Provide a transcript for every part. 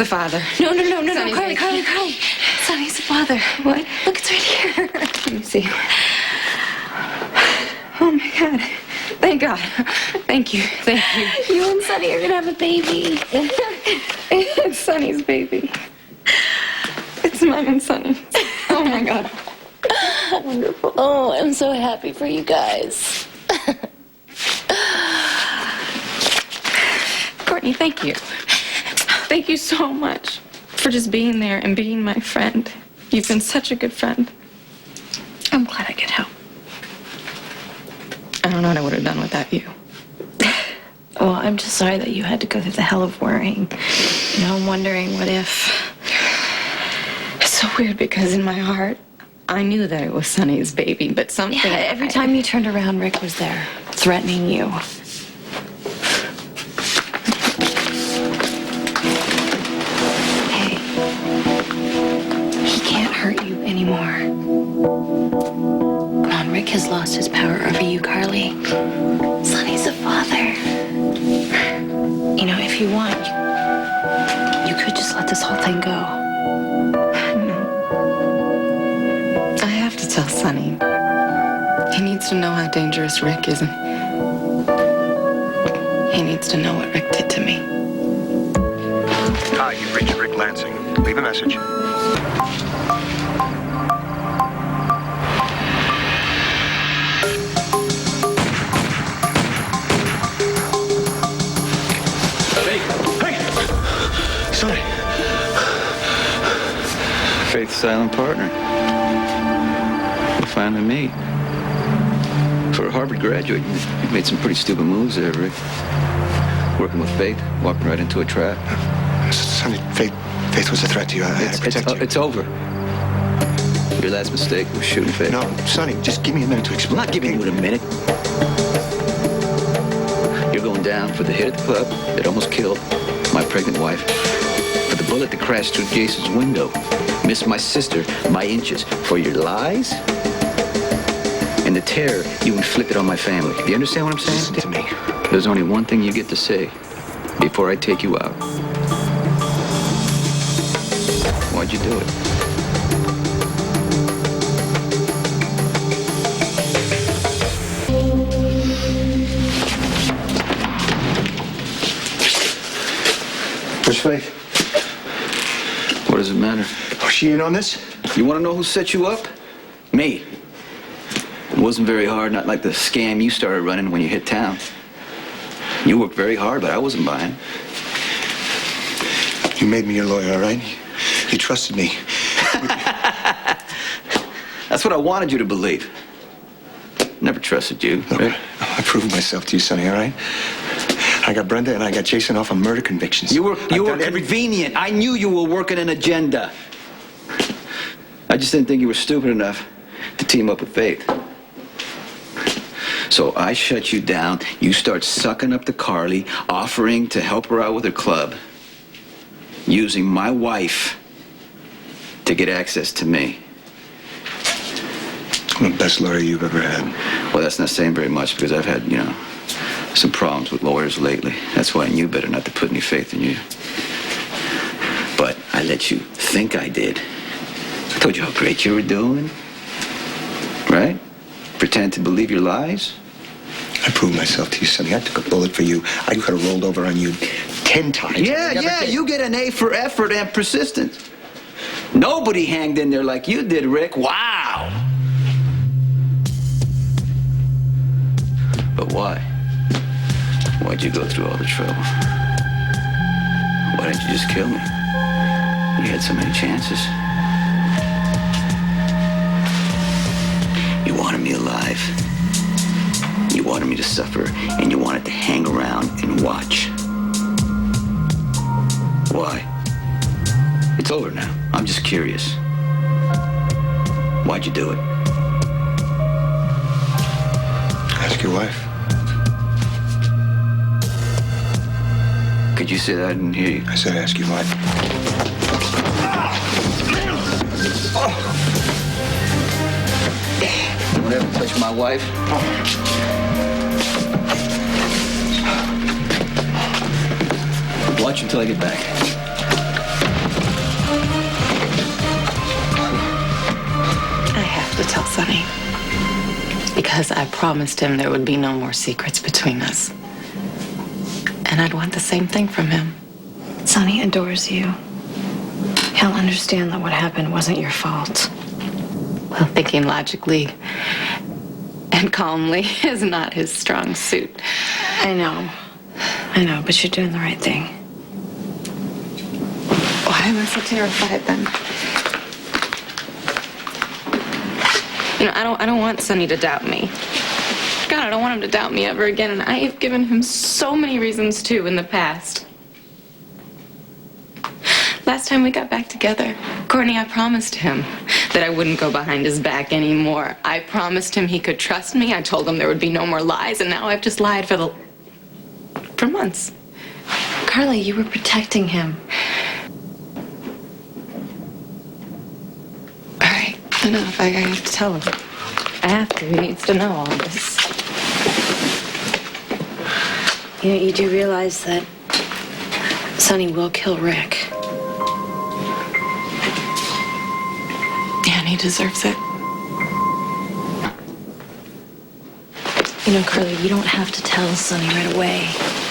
the father. No, Sonny, Carly. Sonny's the father. What? Look, it's right here. Let me see. Oh, my God. Thank God. Thank you. You and Sonny are gonna have a baby. It's Sonny's baby. It's mine and Sonny. Oh, my God. Wonderful. Oh, I'm so happy for you guys. Courtney, thank you. Thank you so much for just being there and being my friend. You've been such a good friend. I'm glad I could help. I don't know what I would have done without you. Well, I'm just sorry that you had to go through the hell of worrying. You know, I'm wondering what if... It's so weird because in my heart, I knew that it was Sonny's baby, but something... Yeah, every time you turned around, Rick was there, threatening you. Hey, he can't hurt you anymore. Come on, Rick has lost his power over you, Carly. Sonny's a father. You know, if you want, you could just let this whole thing go. I have to tell Sonny. He needs to know how dangerous Rick is. He needs to know what Rick did to me. Hi, you've reached Rick Lansing. Leave a message. Sonny. Faith's silent partner. We finally meet. For a Harvard graduate, you've made some pretty stupid moves there, Rick. Working with Faith, walking right into a trap. Sonny, Faith was a threat to you. I had to protect you. It's over. Your last mistake was shooting Faith. No, Sonny, just give me a minute to explain. I'm not giving you a minute. You're going down for the hit at the club that almost killed my pregnant wife. For the bullet that crashed through Jason's window. Missed my sister by inches. For your lies and the terror you inflicted on my family. Do you understand what I'm saying? Listen to me. There's only one thing you get to say before I take you out. Why'd you do it? Where's Faith? What does it matter? Oh, she in on this? You want to know who set you up? Me. It wasn't very hard, not like the scam you started running when you hit town. You worked very hard, but I wasn't buying. You made me your lawyer, all right? You trusted me. That's what I wanted you to believe. Never trusted you. Look, Right? I proved myself to you, Sonny, all right? I got Brenda and I got Jason off on murder convictions. You were I've done convenient. I knew you were working an agenda. I just didn't think you were stupid enough to team up with Faith. So I shut you down. You start sucking up to Carly, offering to help her out with her club, using my wife to get access to me. I'm the best lawyer you've ever had. Well, that's not saying very much because I've had, some problems with lawyers lately. That's why I knew better not to put any faith in you. But I let you think I did. I told you how great you were doing. Right? Pretend to believe your lies. I proved myself to you, Sonny. I took a bullet for you. I could have rolled over on you 10 times. Yeah, you get an A for effort and persistence. Nobody hanged in there like you did, Rick. Wow. But why? Why'd you go through all the trouble? Why didn't you just kill me? You had so many chances. You wanted me alive. You wanted me to suffer, and you wanted to hang around and watch. Why? It's over now. I'm just curious. Why'd you do it? Ask your wife. Could you say that? I didn't hear you. I said ask your wife. Don't ever touch my wife. Watch until I get back. Sonny. Because I promised him there would be no more secrets between us. And I'd want the same thing from him. Sonny adores you. He'll understand that what happened wasn't your fault. Well, thinking logically and calmly is not his strong suit. I know, but you're doing the right thing. Why am I so terrified then? You know, I don't want Sonny to doubt me. God, I don't want him to doubt me ever again, and I have given him so many reasons to in the past. Last time we got back together, Courtney, I promised him that I wouldn't go behind his back anymore. I promised him he could trust me. I told him there would be no more lies, and now I've just lied for months. Carly, you were protecting him. All right, enough. I have to tell him. I have to. He needs to know all this. You know, you do realize that Sonny will kill Rick. Yeah, and he deserves it. You know, Carly, you don't have to tell Sonny right away.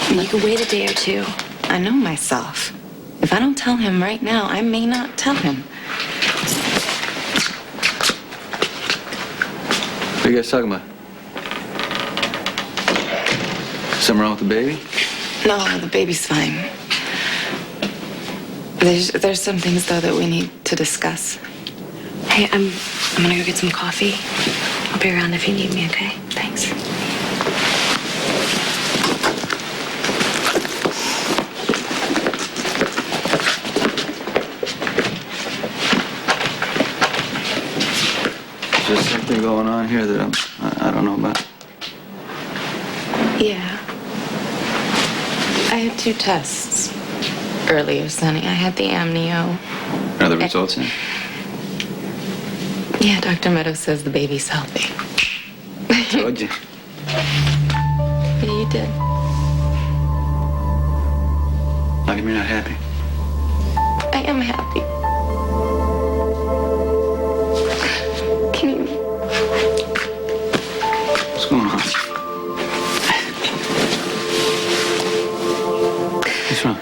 You could wait a day or two. I know myself. If I don't tell him right now, I may not tell him. What are you guys talking about? Something wrong with the baby? No, the baby's fine. There's some things, though, that we need to discuss. Hey, I'm gonna go get some coffee. I'll be around if you need me, okay? Thanks. Is there something going on here that I don't know about? Yeah. I had 2 tests earlier, Sonny. I had the amnio. Are the results in? Yeah, Dr. Meadows says the baby's healthy. Told you. Yeah, you did. How come you're not happy? I am happy. Can you... What's going on? What's wrong?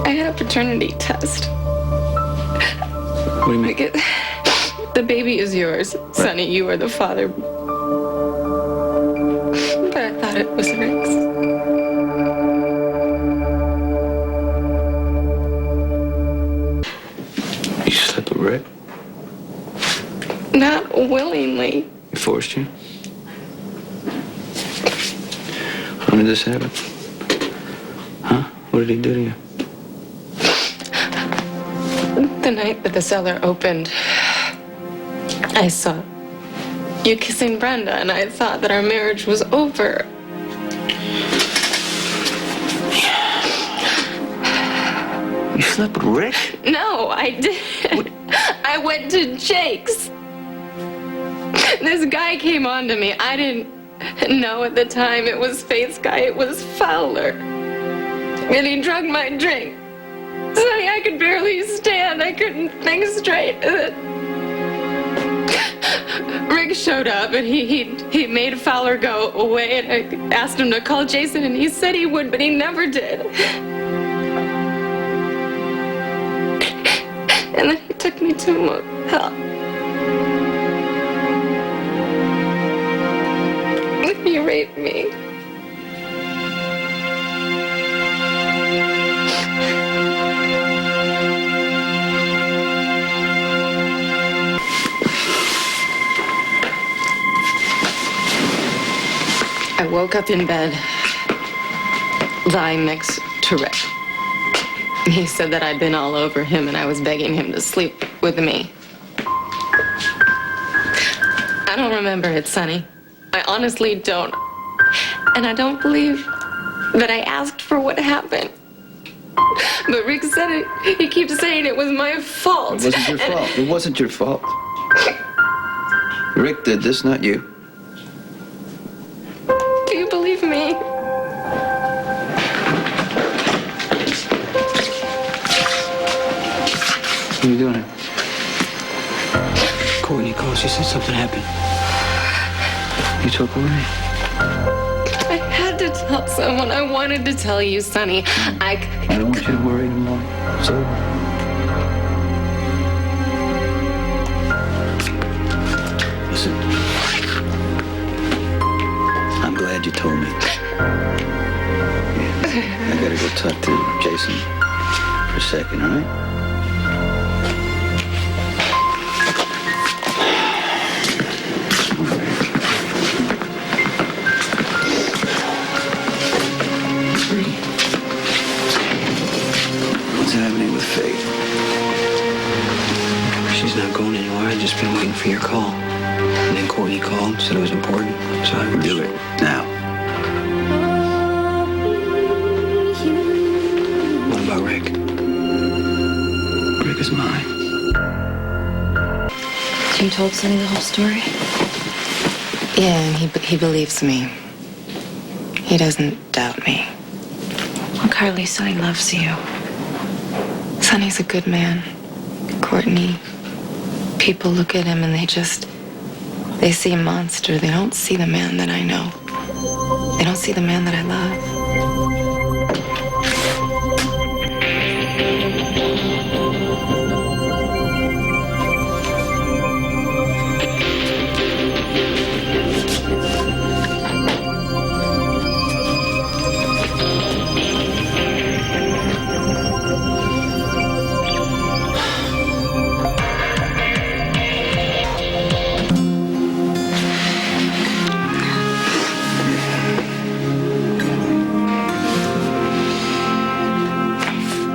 I had a paternity test. What do you mean? Because the baby is yours, Sonny. You are the father. But I thought it was Rick's. You slept with Rick? Not willingly. He forced you? When did this happen? Huh? What did he do to you? The night that the cellar opened, I saw you kissing Brenda, and I thought that our marriage was over. You slept with Rick? No, I didn't. I went to Jake's. This guy came on to me. I didn't know at the time it was Faith's guy. It was Fowler. And he drugged my drink. Sonny, I could barely stand. I couldn't think straight. Rick showed up, and he made Fowler go away, and I asked him to call Jason, and he said he would, but he never did. And then he took me to a motel. He raped me. I woke up in bed, lying next to Rick. He said that I'd been all over him and I was begging him to sleep with me. I don't remember it, Sonny. I honestly don't. And I don't believe that I asked for what happened. But Rick said it. He keeps saying it was my fault. It wasn't your fault. It wasn't your fault. Rick did this, not you. Do you believe me? What are you doing here? Courtney called. She said something happened. You told Courtney? I had to tell someone. I wanted to tell you, Sonny. I don't want you to worry anymore. It's over. Listen. I'm glad you told me. Yeah, I gotta go talk to Jason for a second, all right? What's happening with Faith? She's not going anywhere. I've just been waiting for your call. And then Courtney called, said it was important. So I Do it now. What about Rick? Rick is mine. You told Sonny the whole story? Yeah, and he believes me. He doesn't doubt me. Well, Carly, Sonny loves you. Sonny's a good man. Courtney, people look at him and they see a monster. They don't see the man that I know. They don't see the man that I love.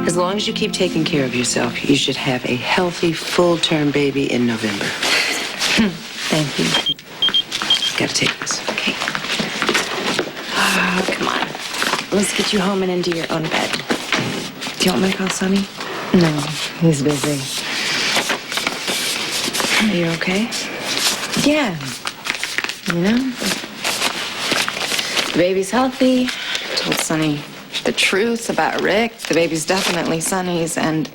As long as you keep taking care of yourself, you should have a healthy, full-term baby in November. Thank you. Gotta take this. Okay. Oh, come on. Let's get you home and into your own bed. Do you want me to call Sonny? No, he's busy. Are you okay? Yeah. You know? The baby's healthy. I told Sonny the truth about Rick. The baby's definitely Sonny's, and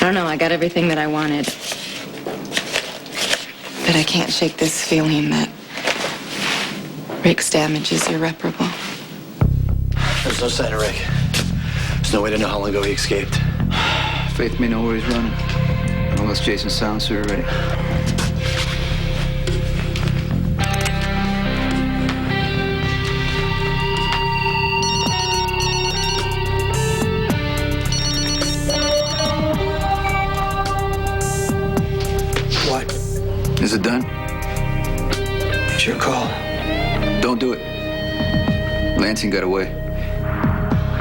I don't know, I got everything that I wanted. But I can't shake this feeling that Rick's damage is irreparable. There's no sign of Rick. There's no way to know how long ago he escaped. Faith may know where he's running. Unless Jason sounds her already. What? Is it done? It's your call. Don't do it. Lansing got away.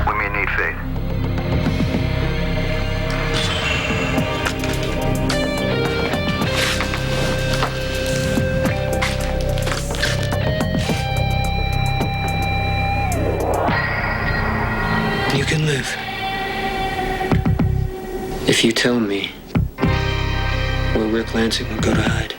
We may need Faith. You can live. If you tell me where Rick Lansing would go to hide.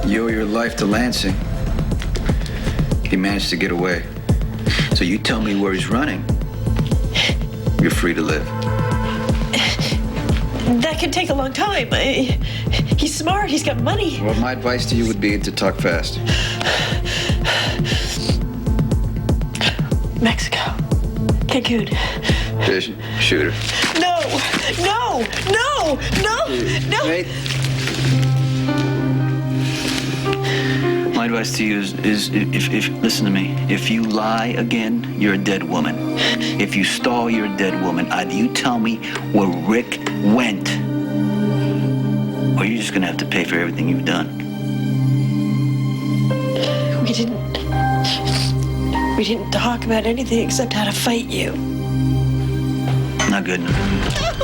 You owe your life to Lansing. He managed to get away. So you tell me where he's running. You're free to live. That could take a long time. He's smart. He's got money. Well, my advice to you would be to talk fast. Mexico. Cancun. Vision, shoot her. No! No! No! No! No! Wait. My advice to you is if listen to me. If you lie again, you're a dead woman. If you stall, you're a dead woman. Either you tell me where Rick went, or you're just gonna have to pay for everything you've done. We didn't talk about anything except how to fight you. Not good enough. No.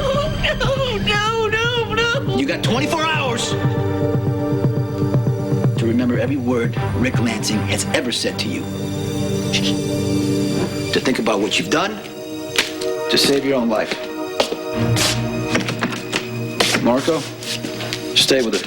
You got 24 hours to remember every word Rick Lansing has ever said to you. To think about what you've done to save your own life. Marco, stay with her.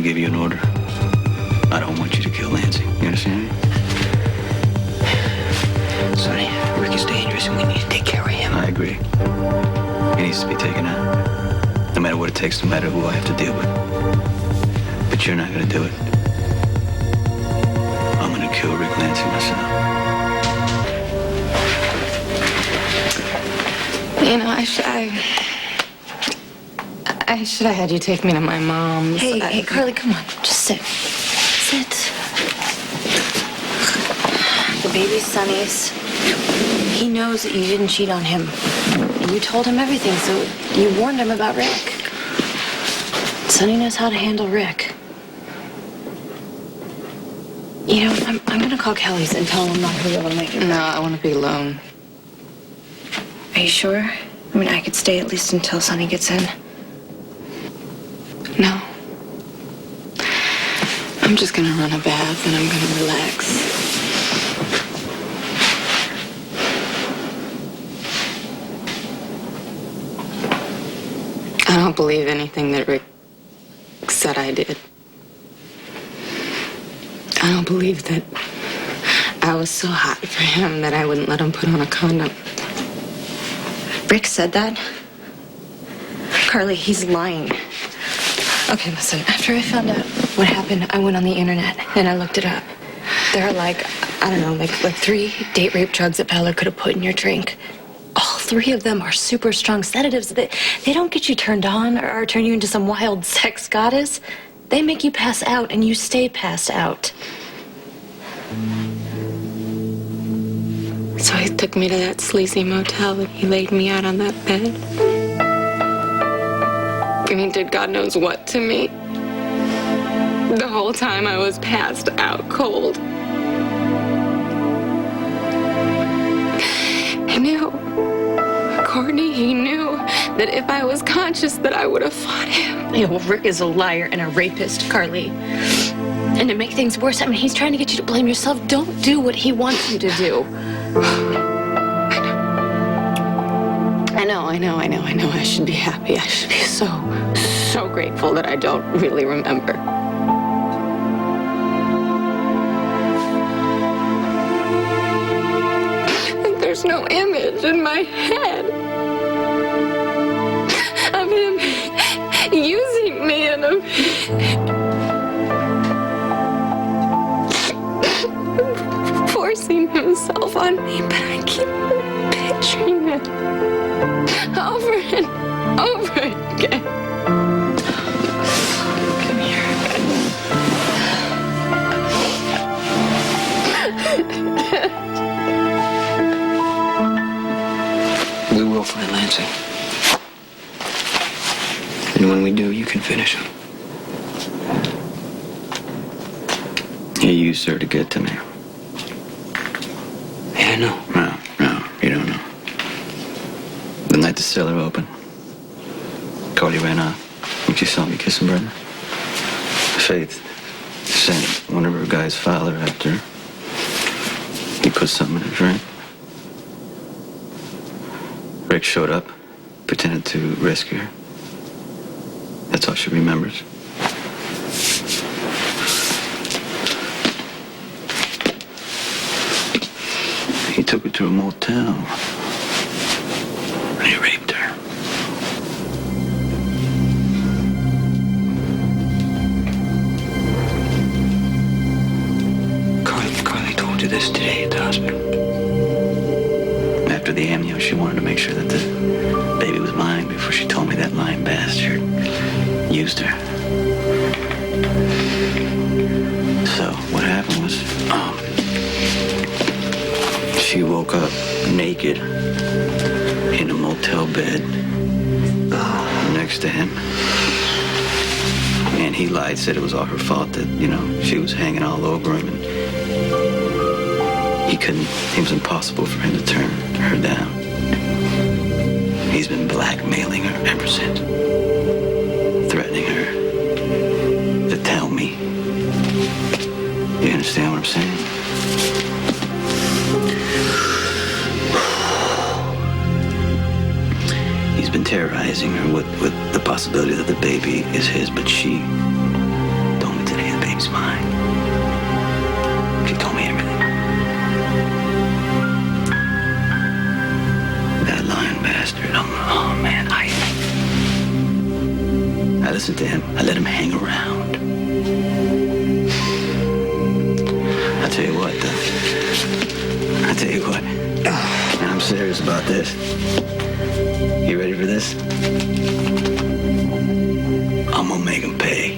to give you an order. I don't want you to kill Nancy. You understand me? Sonny, Rick is dangerous and we need to take care of him. I agree. He needs to be taken out. No matter what it takes, no matter who I have to deal with. But you're not going to do it. I'm going to kill Rick Nancy myself. You know, I should have had you take me to my mom's. Hey, Carly, come on. Just sit. Sit. The baby's Sonny's. He knows that you didn't cheat on him. You told him everything, so you warned him about Rick. Sonny knows how to handle Rick. You know, I'm gonna call Kelly's and tell him I'm not gonna be able to make it. No, I want to be alone. Are you sure? I mean, I could stay at least until Sonny gets in. No. I'm just gonna run a bath and I'm gonna relax. I don't believe anything that Rick said I did. I don't believe that I was so hot for him that I wouldn't let him put on a condom. Rick said that? Carly, he's lying. Okay, listen, after I found out what happened, I went on the internet and I looked it up. There are like 3 date rape drugs that Fowler could have put in your drink. All 3 of them are super strong sedatives. They don't get you turned on or turn you into some wild sex goddess. They make you pass out and you stay passed out. So he took me to that sleazy motel and he laid me out on that bed. And he did God knows what to me. The whole time I was passed out cold. He knew. Courtney, he knew that if I was conscious that I would have fought him. Yeah, well, Rick is a liar and a rapist, Carly. And to make things worse, I mean, he's trying to get you to blame yourself. Don't do what he wants you to do. I know. I should be happy. I should be so grateful that I don't really remember. And there's no image in my head of him using me and of forcing himself on me, but I keep picturing it over and over again. Come here. We will find Lansing. And when we do, you can finish him. He used her to get to me. Yeah, I know. No, you don't know. The night the cellar opened, Carly ran off when she saw me kissing Brenda. Faith sent one of her guys Fowler after her. He put something in her drink. Rick showed up, pretended to rescue her. That's all she remembers. He took her to a motel. And he raped her. Carly told you this today at the hospital. After the amnio, she wanted to make sure that the baby was mine before she told me that lying bastard used her. So what happened was, she woke up naked in a motel bed next to him. And he lied, said it was all her fault, that, she was hanging all over him. And it was impossible for him to turn her down. He's been blackmailing her ever since. Threatening her to tell me. You understand what I'm saying? He's been terrorizing her with the possibility that the baby is his, but she listen to him. I let him hang around. I'll tell you what, though. I'll tell you what. And I'm serious about this. You ready for this? I'm gonna make him pay.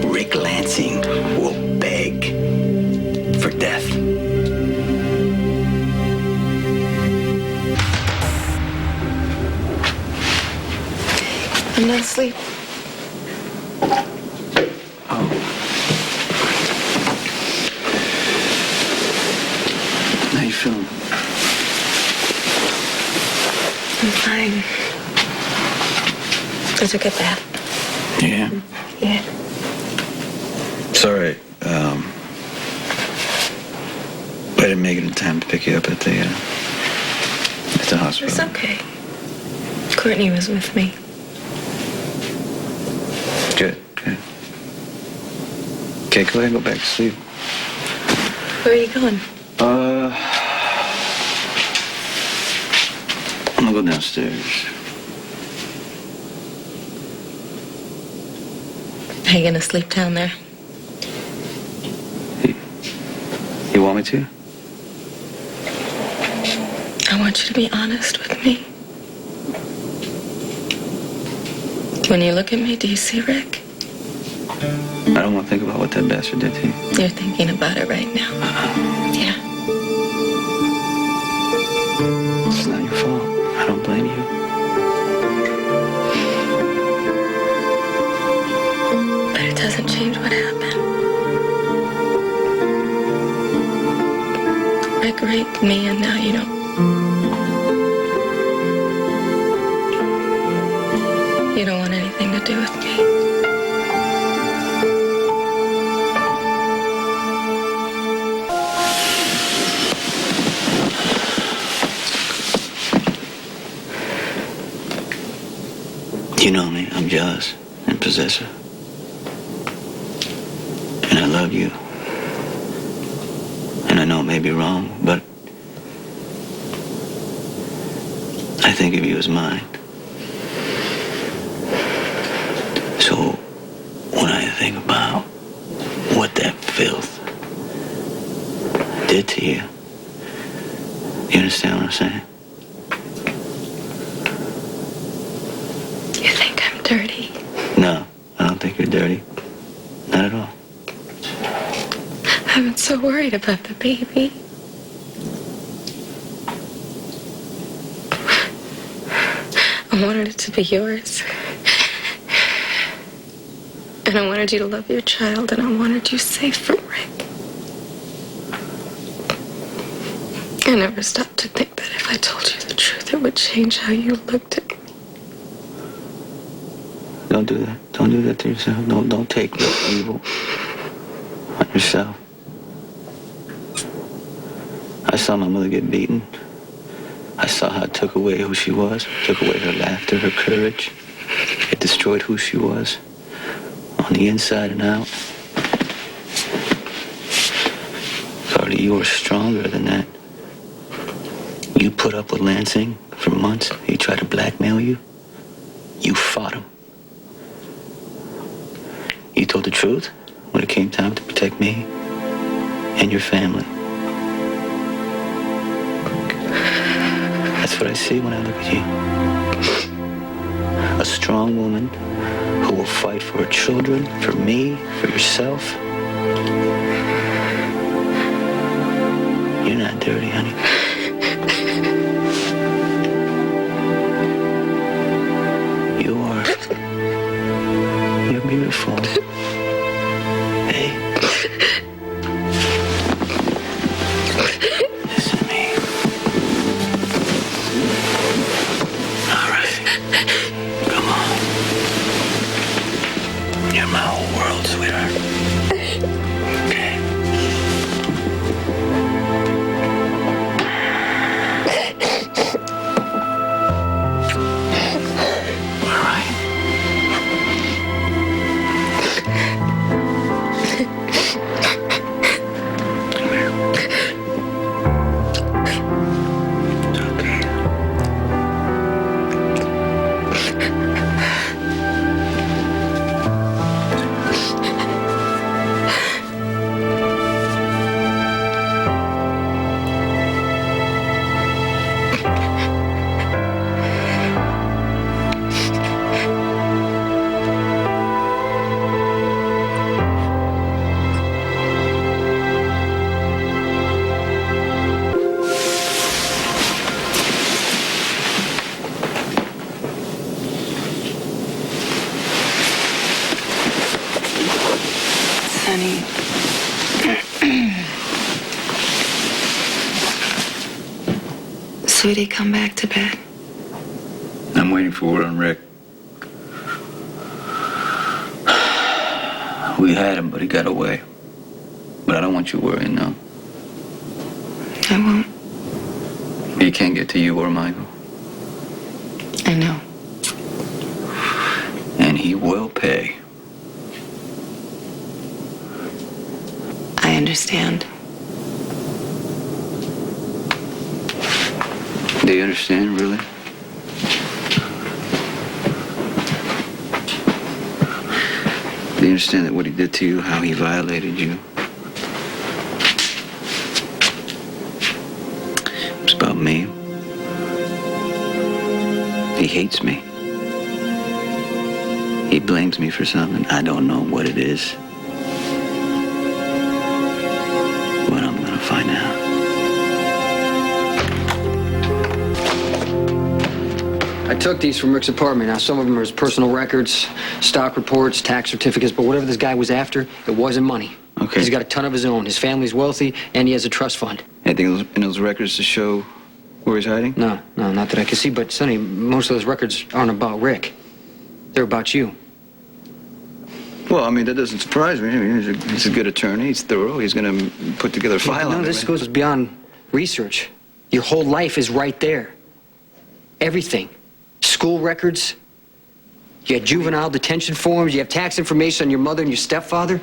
Ric Lansing will beg for death. I'm not asleep. How you feeling? I'm fine. I took a bath. Yeah. Yeah. It's all right. I didn't make it in time to pick you up at the hospital. It's okay. Courtney was with me. Good, good. Okay, go ahead and go back to sleep. Where are you going? I'm gonna go downstairs. Are you gonna sleep down there? You want me to? I want you to be honest with me. When you look at me, do you see Ric? I don't want to think about what that bastard did to you. You're thinking about it right now. Yeah. It's not your fault. I don't blame you. But it doesn't change what happened. Ric raped me, and now you don't. You don't want anything to do with me. You know me. I'm jealous and possessive. And I love you. And I know it may be wrong, but I think of you as mine. So when I think about what that filth did to you, you understand what I'm saying? You think I'm dirty? No, I don't think you're dirty. Not at all. I've been so worried about the baby. I wanted it to be yours. And I wanted you to love your child, and I wanted you safe from Ric. I never stopped to think that if I told you the truth, it would change how you looked at me. Don't do that. Don't do that to yourself. Don't take your evil on yourself. I saw my mother get beaten. I saw how it took away who she was, took away her laughter, her courage. It destroyed who she was, on the inside and out. Carly, you were stronger than that. You put up with Lansing for months. He tried to blackmail you. You fought him. You told the truth when it came time to protect me and your family. That's what I see when I look at you. A strong woman who will fight for her children, for me, for yourself. You're not dirty, honey. You are. You're beautiful. Hey. Listen to me. All right. Come on. You're my whole world, sweetheart. Okay. All right. Come here. It's okay. Sonny. Sweetie, come back to bed. I'm waiting for word on Rick. We had him, but he got away. But I don't want you worrying, no. I won't. He can't get to you or Michael. I know. And he will pay. I understand. Do you understand, really? Do you understand that what he did to you, how he violated you? It's about me. He hates me. He blames me for something. I don't know what it is. But I'm gonna find out. I took these from Rick's apartment. Now, some of them are his personal records, stock reports, tax certificates, but whatever this guy was after, it wasn't money. Okay. He's got a ton of his own. His family's wealthy, and he has a trust fund. Anything in those records to show where he's hiding? No, not that I can see, but Sonny, most of those records aren't about Rick. They're about you. Well, I mean, that doesn't surprise me. I mean, he's a good attorney. He's thorough. He's going to put together a file on No, it. this goes beyond research. Your whole life is right there. Everything. School records. You have juvenile detention forms. You have tax information on your mother and your stepfather.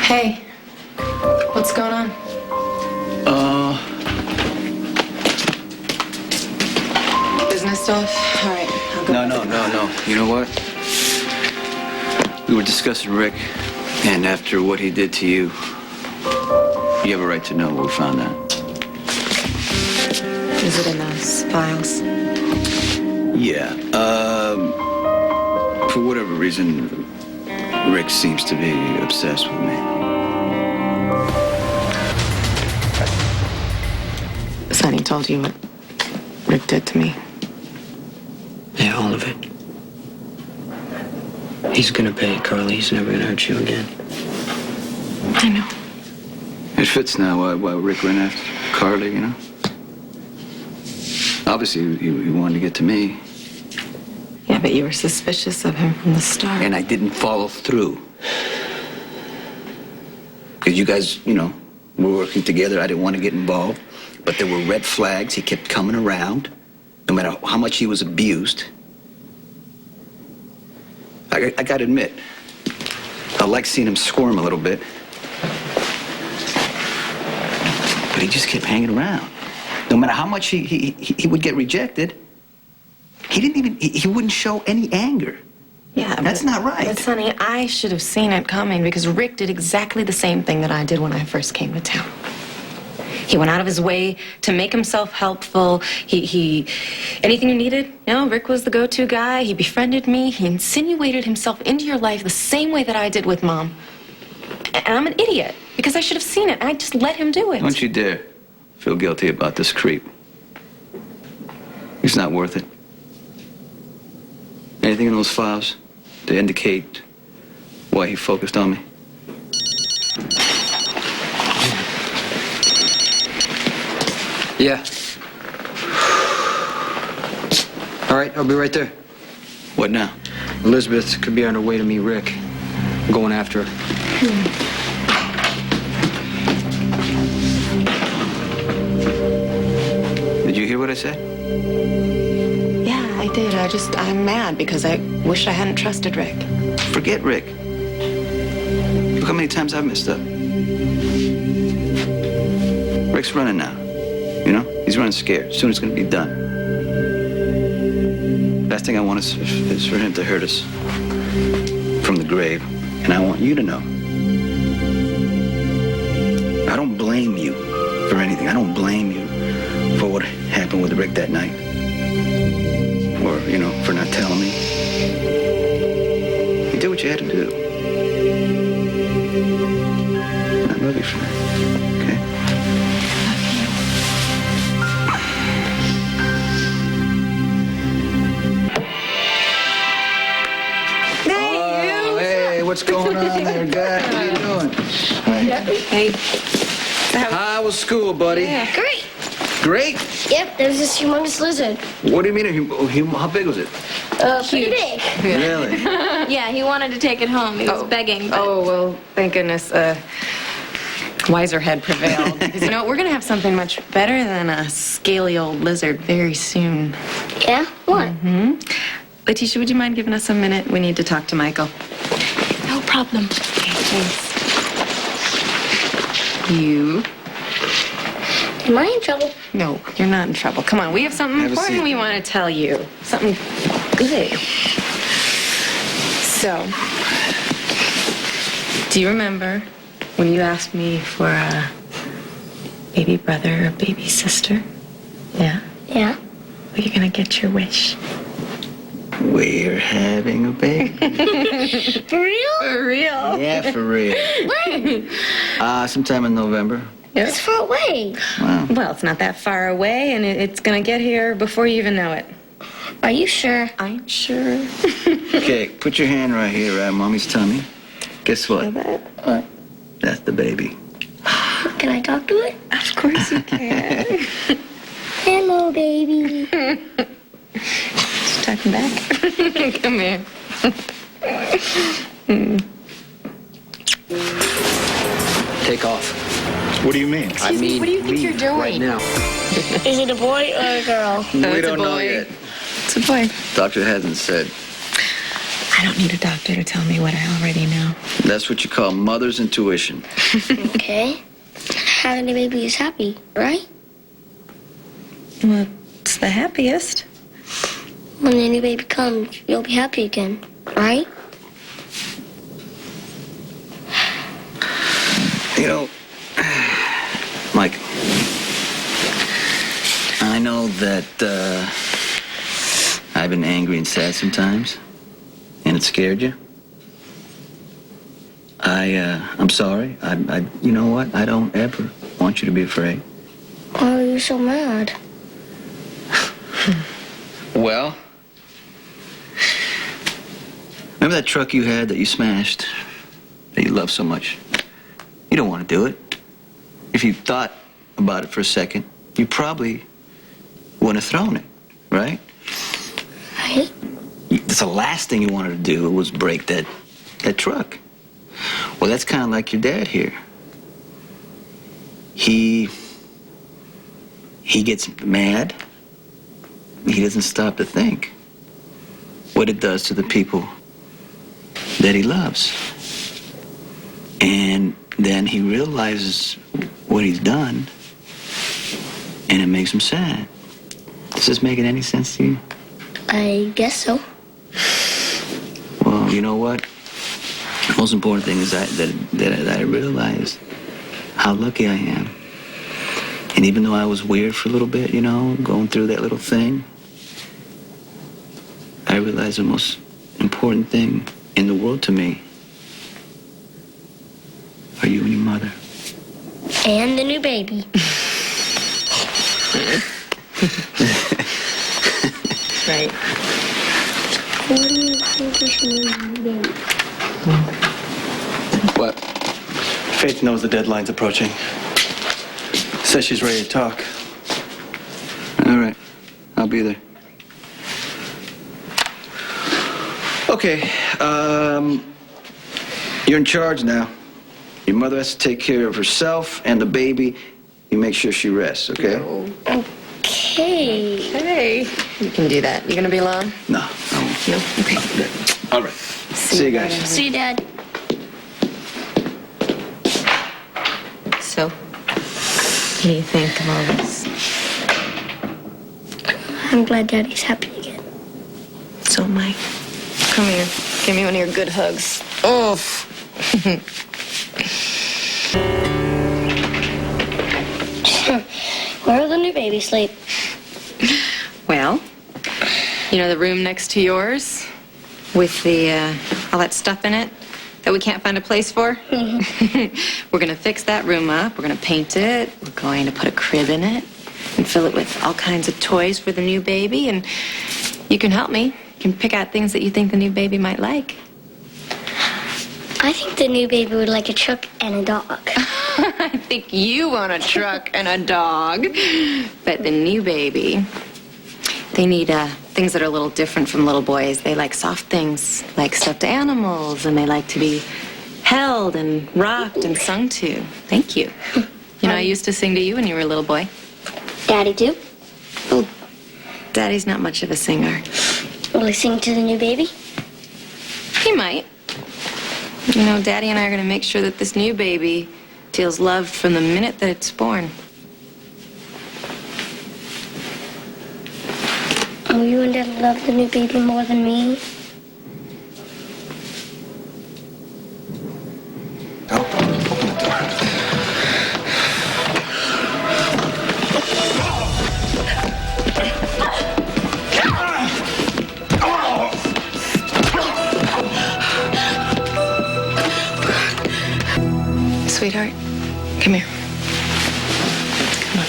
Hey, what's going on? Business stuff? All right, I'll go. No. You know what? We were discussing Rick, and after what he did to you, you have a right to know what we found out. Is it in those files? Yeah. For whatever reason, Rick seems to be obsessed with me. Sonny told you what Rick did to me. Yeah, all of it. He's gonna pay, Carly. He's never gonna hurt you again. I know. It fits now why Rick went after Carly, you know? Obviously, he wanted to get to me. Yeah, but you were suspicious of him from the start. And I didn't follow through. Because you guys, you know, were working together. I didn't want to get involved. But there were red flags. He kept coming around. No matter how much he was abused. I got to admit, I like seeing him squirm a little bit. But he just kept hanging around. No matter how much he would get rejected, he wouldn't show any anger. Yeah, That's not right. But Sonny, I should have seen it coming because Rick did exactly the same thing that I did when I first came to town. He went out of his way to make himself helpful. He anything you needed, you know, Rick was the go-to guy. He befriended me. He insinuated himself into your life the same way that I did with Mom. And I'm an idiot because I should have seen it. I just let him do it. Don't you dare feel guilty about this creep. He's not worth it. Anything in those files to indicate why he focused on me? Yeah. All right, I'll be right there. What now? Elizabeth could be on her way to meet Rick. I'm going after her. Did you hear what I said? Yeah, I did. I'm mad because I wish I hadn't trusted Rick. Forget Rick. Look how many times I've messed up. Rick's running now. You know? He's running scared. Soon it's going to be done. Last thing I want is for him to hurt us from the grave. And I want you to know. I don't blame you for anything. I don't blame you for what happened with Rick that night. Or, you know, for not telling me. You did what you had to do. And I love you for that. Okay? going on there, guy? How you doing? Hey. How was school, buddy? Great. Great? Yep, there's this humongous lizard. What do you mean? How big was it? Pretty big. Really? Yeah, he wanted to take it home. He was begging. But... Oh, well, thank goodness wiser head prevailed. Because, you know, we're going to have something much better than a scaly old lizard very soon. Yeah? What? Letitia, would you mind giving us a minute? We need to talk to Michael. No problem. Okay, thanks. You? Am I in trouble? No, you're not in trouble. Come on, we have something Have a important seat. we want to tell you. Something good. So, do you remember when you asked me for a baby brother or baby sister? Yeah? Yeah. Well, you're gonna get your wish. We're having a baby. For real? For real? Yeah, for real. When? Sometime in November. It's far away. Wow. Well, it's not that far away, and it's gonna get here before you even know it. Are you sure? I'm sure. Okay, put your hand right here, right, Mommy's tummy. Guess what? What? That's the baby. Can I talk to it? Of course you can. Hello, baby. She's talking back. Come here. Take off. What do you mean? I mean, what do you think you're doing? right now. Is it a boy or a girl? We it's a don't know boy. yet. It's a boy. Doctor hasn't said. I don't need a doctor to tell me what I already know. That's what you call mother's intuition. Okay. Having a baby is happy, right? Well, it's the happiest. When the new baby comes, you'll be happy again, right? You know, Mike, I know that I've been angry and sad sometimes, and it scared you. I'm sorry. You know what? I don't ever want you to be afraid. Why are you so mad? Well, remember that truck you had that you smashed, that you loved so much? You don't want to do it. If you thought about it for a second, you probably wouldn't have thrown it, right? Right? That's the last thing you wanted to do was break that truck. Well, that's kind of like your dad here. He gets mad. He doesn't stop to think what it does to the people that he loves. And then he realizes what he's done, and it makes him sad. Does this make any sense to you? I guess so. Well, you know what? The most important thing is that I realized how lucky I am. And even though I was weird for a little bit, you know, going through that little thing, I realized the most important thing in the world to me are you and your mother. And the new baby. Right. What do you think we should name the new baby? What? Faith knows the deadline's approaching. Says she's ready to talk. All right, I'll be there. Okay, you're in charge now. Your mother has to take care of herself and the baby. You make sure she rests, okay? Okay. Hey, you can do that. You gonna be long? No, I won't. No? Okay. All right. See you guys. See you, Dad. So, what do you think of all this? I'm glad Daddy's happy again. So am I. Come here. Give me one of your good hugs. Oh. Where will the new baby sleep? Well, you know the room next to yours with the all that stuff in it that we can't find a place for? We're going to fix that room up. We're going to paint it. We're going to put a crib in it and fill it with all kinds of toys for the new baby. And you can help me. You can pick out things that you think the new baby might like. I think the new baby would like a truck and a dog. I think you want a truck and a dog. But the new baby, they need things that are a little different from little boys. They like soft things, like stuffed animals, and they like to be held and rocked and sung to. Thank you. You know, I used to sing to you when you were a little boy. Daddy too? Well, Daddy's not much of a singer. Will he sing to the new baby? He might. You know, Daddy and I are going to make sure that this new baby feels loved from the minute that it's born. Will you and Dad love the new baby more than me? Open the door. Sweetheart, come here. Come on.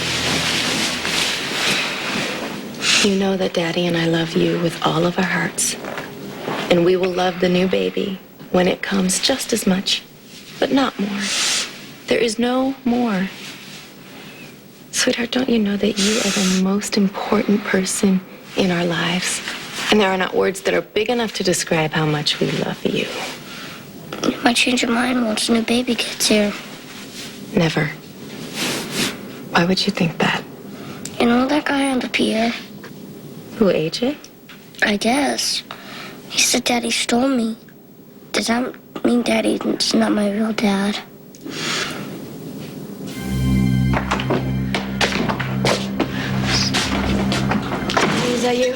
You know that Daddy and I love you with all of our hearts. And we will love the new baby when it comes just as much, but not more. There is no more. Sweetheart, don't you know that you are the most important person in our lives? And there are not words that are big enough to describe how much we love you. You might change your mind once the new baby gets here. Never. Why would you think that? You know that guy on the pier? Who, AJ? I guess. He said Daddy stole me. Does that mean Daddy's not my real dad? Is that you?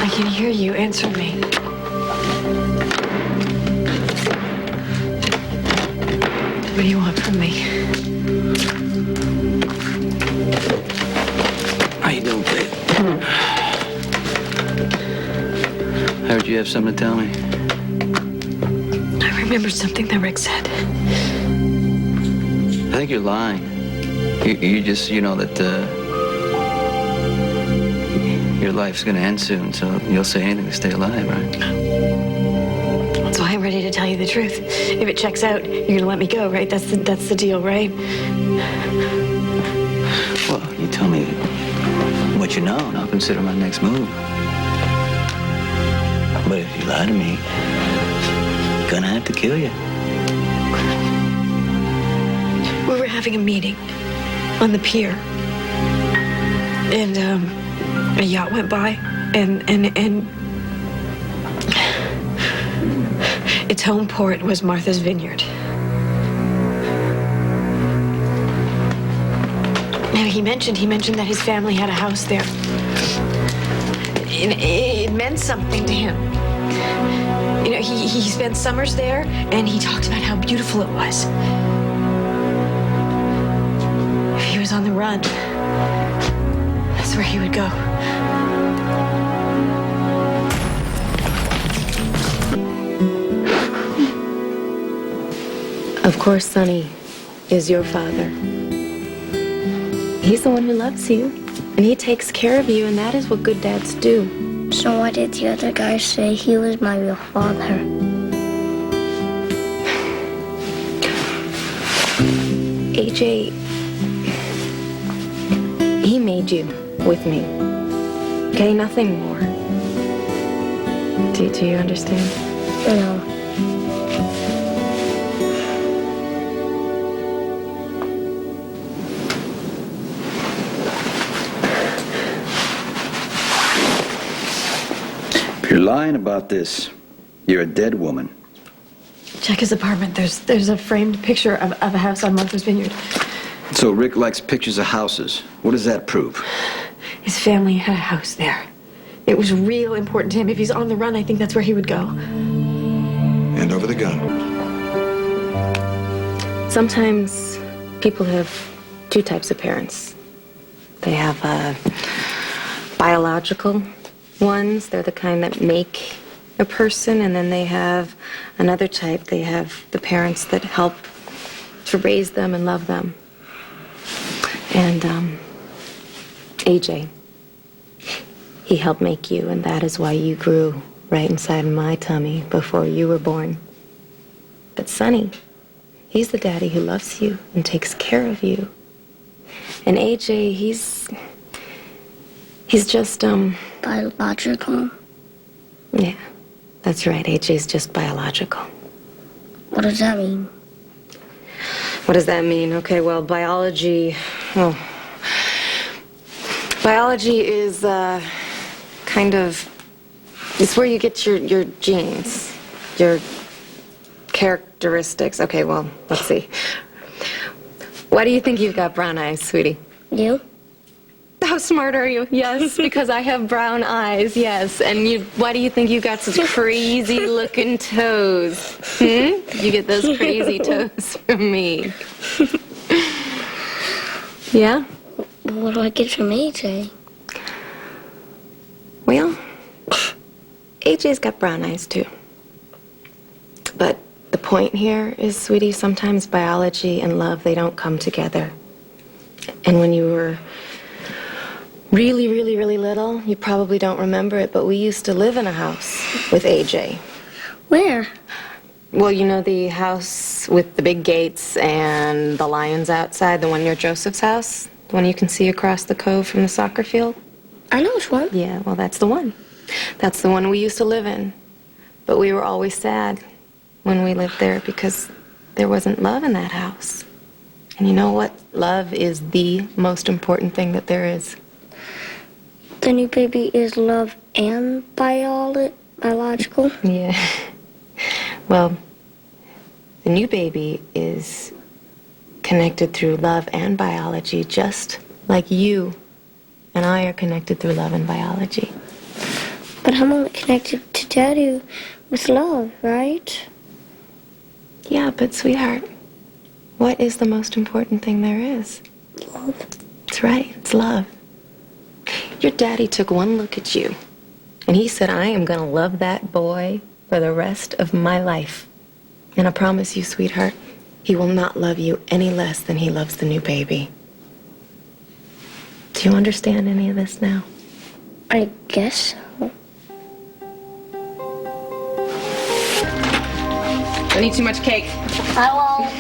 I can hear you. Answer me. What do you want from me? How you doing, babe? I heard you have something to tell me. I remembered something that Ric said. I think you're lying. You just, you know, that your life's gonna end soon, so you'll say anything to stay alive, right? So I'm ready to tell you the truth. If it checks out, you're gonna let me go, right? That's the deal, right? Well, you tell me what you know, and I'll consider my next move. But if you lie to me, I'm gonna have to kill you. We were having a meeting on the pier, and a yacht went by, and its home port was Martha's Vineyard. Now he mentioned that his family had a house there. It meant something to him. You know, he spent summers there, and he talked about how beautiful it was. If he was on the run, that's where he would go. Of course, Sonny is your father. He's the one who loves you, and he takes care of you, and that is what good dads do. So why did the other guy say he was my real father? AJ, he made you with me. Okay, nothing more. Do you understand? No. If you're lying about this, you're a dead woman. Check his apartment. There's a framed picture of a house on Martha's Vineyard. So Ric likes pictures of houses. What does that prove? His family had a house there. It was real important to him. If he's on the run, I think that's where he would go. Hand over the gun. Sometimes people have two types of parents. They have biological ones. They're the kind that make a person, and then they have another type. They have the parents that help to raise them and love them. And AJ, He helped make you, and that is why you grew right inside my tummy before you were born. But Sonny, he's the daddy who loves you and takes care of you. And AJ, he's just, Biological? Yeah, that's right. AJ's just biological. What does that mean? What does that mean? Okay, well, biology is, kind of, it's where you get your genes, your characteristics. Okay, well, let's see. Why do you think you've got brown eyes, sweetie? You? How smart are you? Yes, because I have brown eyes, yes. And why do you think you got such crazy looking toes? You get those crazy toes from me. Yeah? What do I get from AJ? Well, AJ's got brown eyes too. But the point here is, sweetie, sometimes biology and love, they don't come together. And when you were really, really, really little, you probably don't remember it, but we used to live in a house with AJ. Where? Well, you know the house with the big gates and the lions outside, the one near Joseph's house? The one you can see across the cove from the soccer field? I know which one. Yeah, well, that's the one. That's the one we used to live in. But we were always sad when we lived there because there wasn't love in that house. And you know what? Love is the most important thing that there is. The new baby is love and biological? Yeah. Well, the new baby is connected through love and biology, just like you and I are connected through love and biology. But I'm only connected to Daddy with love, right? Yeah, but sweetheart, what is the most important thing there is? Love. That's right, it's love. Your daddy took one look at you, and he said, I am going to love that boy for the rest of my life. And I promise you, sweetheart, he will not love you any less than he loves the new baby. Do you understand any of this now? I guess so. Don't eat too much cake. I won't.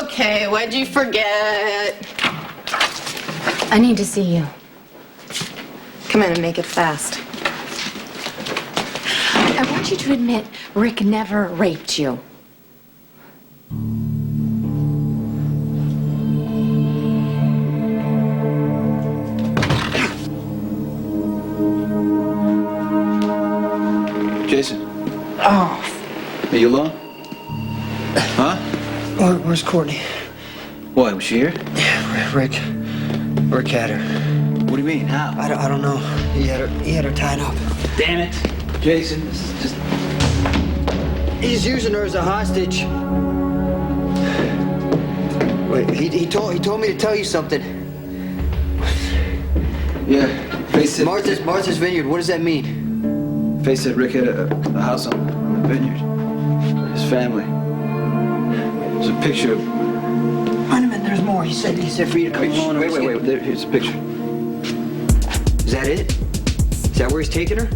Okay, what'd you forget? I need to see you. Come in and make it fast. I want you to admit Rick never raped you. Jason, Oh, are you alone? Huh? where's Courtney? Why, was she here? Yeah, Rick had her. What do you mean? How? I don't know. He had her tied up. Damn it. Jason, this is just... He's using her as a hostage. Wait, he told me to tell you something. Yeah, Faith said... Martha's Vineyard, what does that mean? Faith said Rick had a house on the Vineyard. His family. There's a picture of... Wait a minute, there's more. He said for you to come along. Wait. Here's a picture. Is that it? Is that where he's taking her?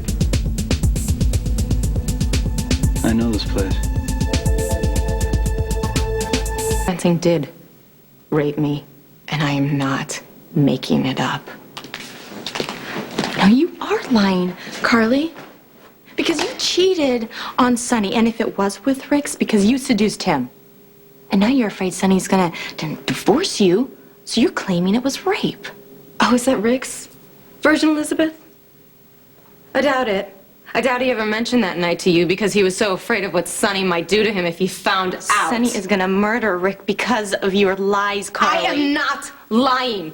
I know this place. Lansing did rape me, and I am not making it up. No, you are lying, Carly. Because you cheated on Sonny, and if it was with Rick's, because you seduced him. And now you're afraid Sonny's gonna divorce you, so you're claiming it was rape. Oh, is that Rick's version, Elizabeth? I doubt it. I doubt he ever mentioned that night to you because he was so afraid of what Sonny might do to him if he found out. Sonny is gonna murder Rick because of your lies, Carly. I am not lying.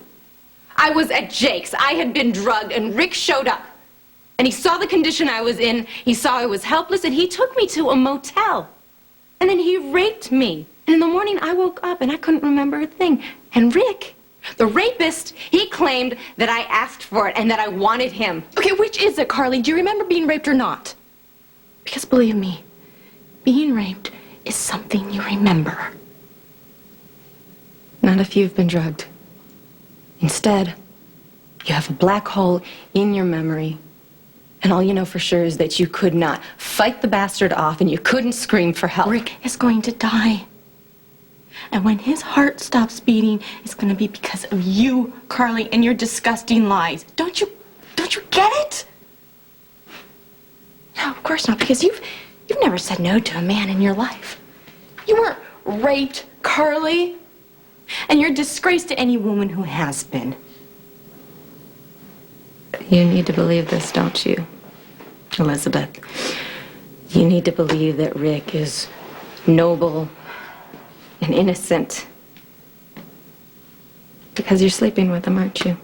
I was at Jake's. I had been drugged, and Rick showed up. And he saw the condition I was in. He saw I was helpless, and he took me to a motel. And then he raped me. And in the morning, I woke up, and I couldn't remember a thing. And Rick, the rapist, he claimed that I asked for it and that I wanted him. Okay, which is it, Carly? Do you remember being raped or not? Because believe me, being raped is something you remember. Not if you've been drugged. Instead, you have a black hole in your memory. And all you know for sure is that you could not fight the bastard off and you couldn't scream for help. Ric is going to die. And when his heart stops beating, it's going to be because of you, Carly, and your disgusting lies. Don't you get it? No, of course not, because you've never said no to a man in your life. You weren't raped, Carly. And you're a disgrace to any woman who has been. You need to believe this, don't you, Elizabeth? You need to believe that Ric is noble and innocent. Because you're sleeping with him, aren't you?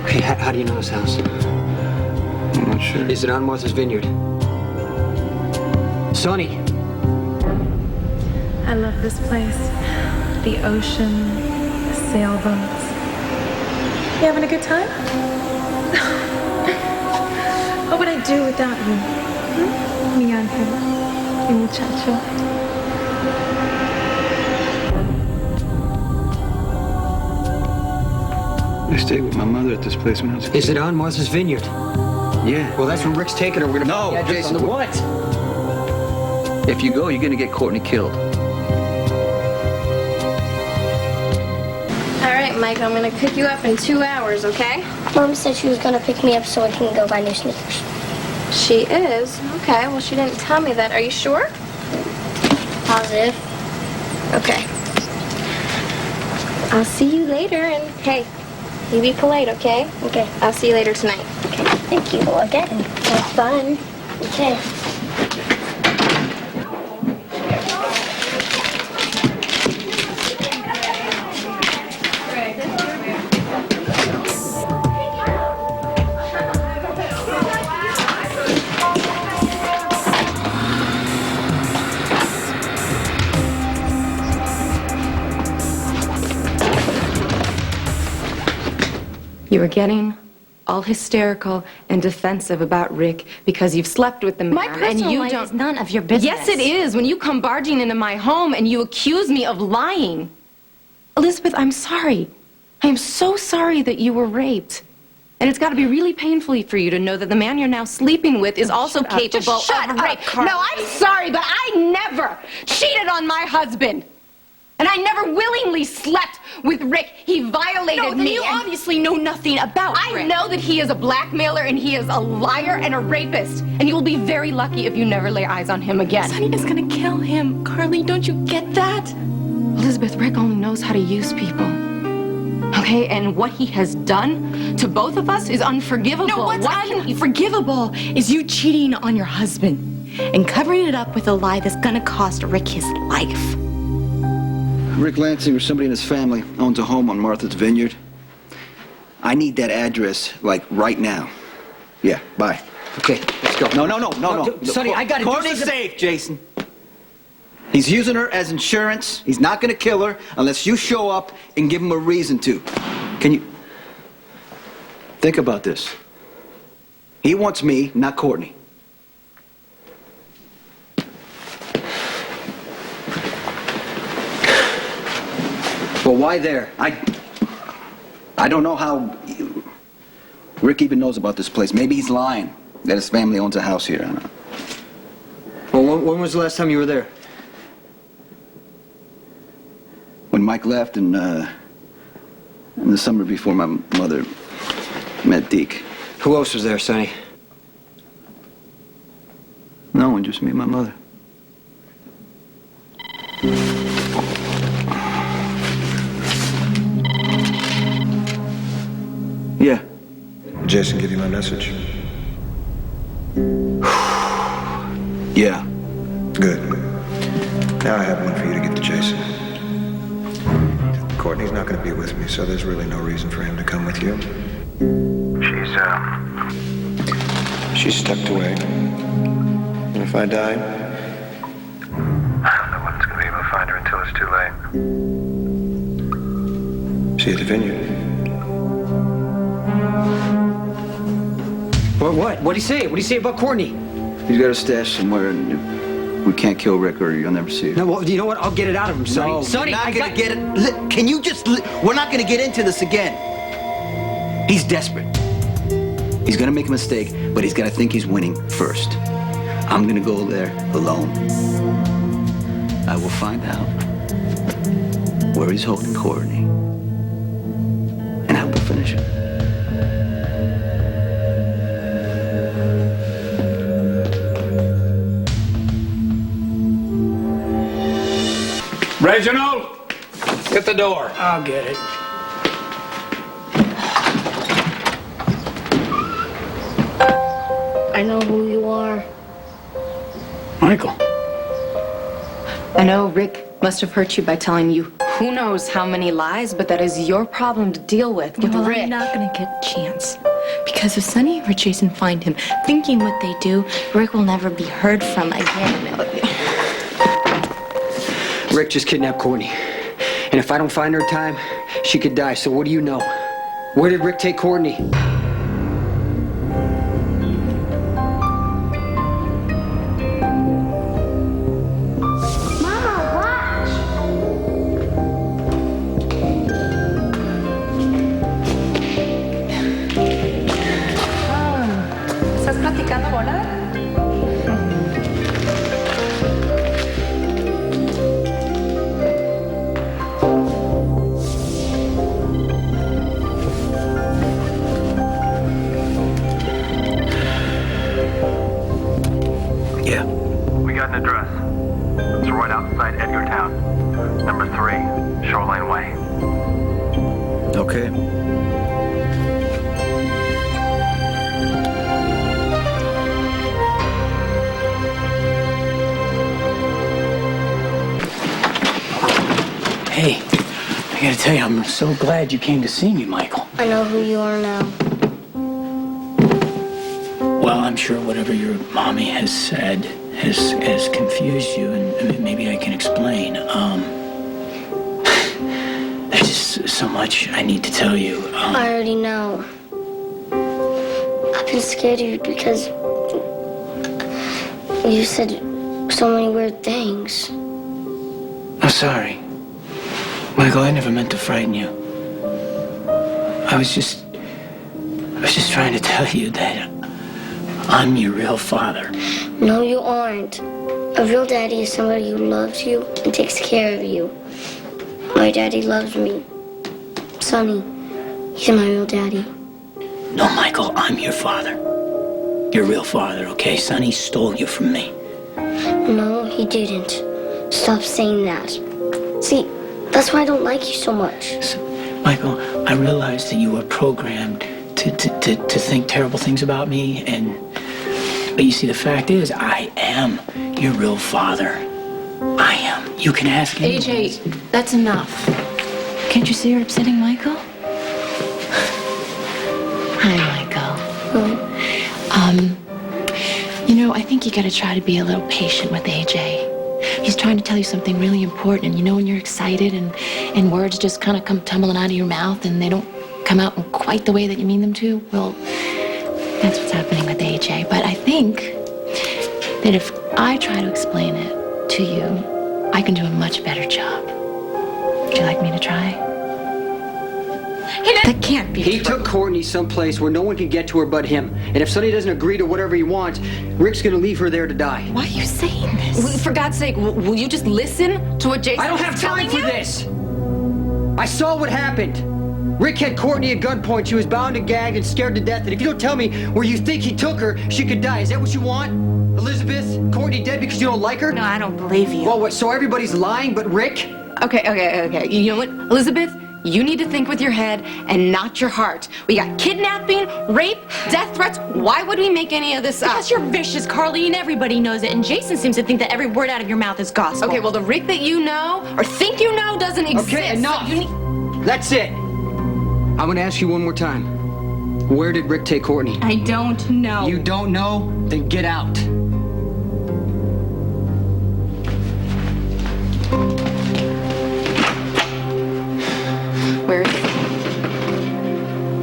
Hey, how do you know this house? I'm not sure. Is it on Martha's Vineyard? Sonny! I love this place. The ocean, the sailboats. You having a good time? What would I do without you? Mi ángel, mi muchacho. I stayed with my mother at this place when I was a kid. Is it on Martha's Vineyard? Yeah. Well, that's when Ric's taking her. We're gonna No, find the address Jason, on the... what? If you go, you're gonna get Courtney killed. All right, Mike, I'm gonna pick you up in 2 hours, okay? Mom said she was gonna pick me up so I can go buy new sneakers. She is? Okay, well, she didn't tell me that. Are you sure? Positive. Okay. I'll see you later, and hey, you be polite, okay? Okay. I'll see you later tonight. Okay. Thank you again. Have fun. Okay. You were getting all hysterical and defensive about Ric because you've slept with the man. My personal life is none of your business. Yes, it is. When you come barging into my home and you accuse me of lying. Elizabeth, I'm sorry. I am so sorry that you were raped. And it's got to be really painful for you to know that the man you're now sleeping with is also capable of rape. No, I'm sorry, but I never cheated on my husband. And I never willingly slept with Ric. He violated me. You obviously know nothing about Ric. I know that he is a blackmailer and he is a liar and a rapist. And you will be very lucky if you never lay eyes on him again. Sonny is gonna kill him. Carly, don't you get that? Elizabeth, Ric only knows how to use people. Okay, and what he has done to both of us is unforgivable. No, what's unforgivable is you cheating on your husband and covering it up with a lie that's gonna cost Ric his life. Ric Lansing or somebody in his family owns a home on Martha's Vineyard. I need that address, like, right now. Yeah, bye. Okay, let's go. No. Sonny, I gotta do Courtney's something. safe, Jason. He's using her as insurance. He's not gonna kill her unless you show up and give him a reason to. Can you... Think about this. He wants me, not Courtney. Well, why there? I don't know how Ric even knows about this place. Maybe he's lying that his family owns a house here. I don't know. Well, when was the last time you were there? When Mike left in the summer before my mother met Deke. Who else was there, Sonny? No one, just me and my mother. Yeah. Jason give you my message? Yeah. Good. Now I have one for you to get to Jason. Courtney's not going to be with me, so there's really no reason for him to come with you. She's tucked away. And if I die, no one's going to be able to find her until it's too late. see you at the Vineyard. What? What'd he say? What'd he say about Courtney? He's got a stash somewhere, and we can't kill Rick or you'll never see it. No, well, you know what? I'll get it out of him, Sonny. No, Sonny, you're not I gonna got... get it. Can you just? We're not gonna get into this again. He's desperate. He's gonna make a mistake, but he's gotta think he's winning first. I'm gonna go there alone. I will find out where he's holding Courtney, and I will finish it. Reginald, get the door. I'll get it. I know who you are. Michael. I know Rick must have hurt you by telling you who knows how many lies, but that is your problem to deal with Well, Rick. I'm not gonna get a chance. Because if Sonny or Jason find him thinking what they do, Rick will never be heard from again. Rick just kidnapped Courtney. And if I don't find her in time, she could die. So what do you know? Where did Rick take Courtney? ¿Estás practicando volar? Yeah. We got an address. It's right outside Edgartown. Number 3, Shoreline Way. Okay. Hey, I gotta tell you, I'm so glad you came to see me, Michael. I know who you are now. Well, I'm sure whatever your mommy has said has confused you, and maybe I can explain. There's just so much I need to tell you. I already know. I've been scared of you because you said so many weird things. I'm sorry. Michael, I never meant to frighten you. I was just trying to tell you that I'm your real father. No, you aren't. A real daddy is somebody who loves you and takes care of you. My daddy loves me. Sonny, he's my real daddy. No, Michael, I'm your father. Your real father, okay? Sonny stole you from me. No, he didn't. Stop saying that. See, that's why I don't like you so much. Michael, I realize that you are programmed to think terrible things about me, but you see, the fact is, I am your real father. I am. You can ask anyone. AJ, that's enough. Can't you see you're upsetting Michael? Hi, Michael. You know, I think you gotta try to be a little patient with AJ. He's trying to tell you something really important, and you know when you're excited and words just kind of come tumbling out of your mouth and they don't come out in quite the way that you mean them to? Well, that's what's happening with AJ. But I think that if I try to explain it to you, I can do a much better job. Would you like me to try? That can't be He true. took Courtney someplace where no one can get to her but him. And if Sonny doesn't agree to whatever he wants, Rick's gonna leave her there to die. Why are you saying this? For God's sake, will you just listen to what Jason I don't is have time telling for you? this! I saw what happened. Rick had Courtney at gunpoint. She was bound and gagged and scared to death. And if you don't tell me where you think he took her, she could die. Is that what you want? Elizabeth, Courtney dead because you don't like her? No, I don't believe you. Well, what, so everybody's lying but Rick? Okay. You know what, Elizabeth? You need to think with your head and not your heart. We got kidnapping, rape, death threats. Why would we make any of this up? Because you're vicious, Carly, and everybody knows it. And Jason seems to think that every word out of your mouth is gospel. Okay, well, the Rick that you know or think you know doesn't exist. Okay, enough. So That's it. I'm gonna ask you one more time. Where did Rick take Courtney? I don't know. You don't know? Then get out.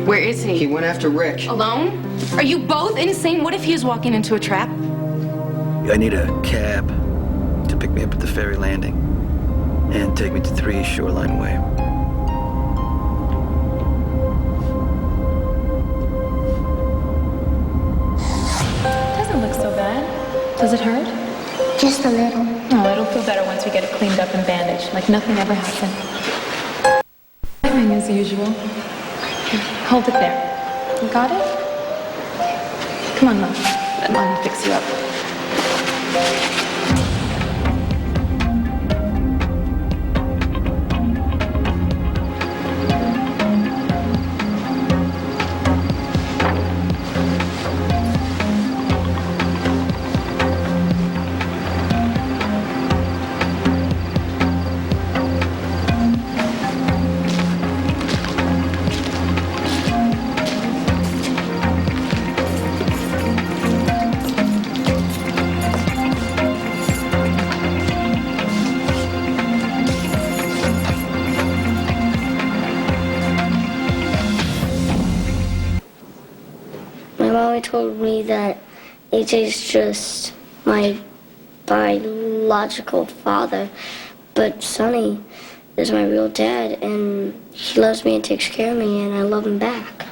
Where is he? He went after Rick. Alone? Are you both insane? What if he is walking into a trap? I need a cab to pick me up at the ferry landing and take me to 3 Shoreline Way. Doesn't look so bad. Does it hurt? Just a little. Oh, it'll feel better once we get it cleaned up and bandaged, like nothing ever happened. Timing as usual. Here, hold it there. You got it? Come on, Mom. Let Mommy fix you up. My mommy told me that AJ's just my biological father, but Sonny is my real dad, and he loves me and takes care of me, and I love him back.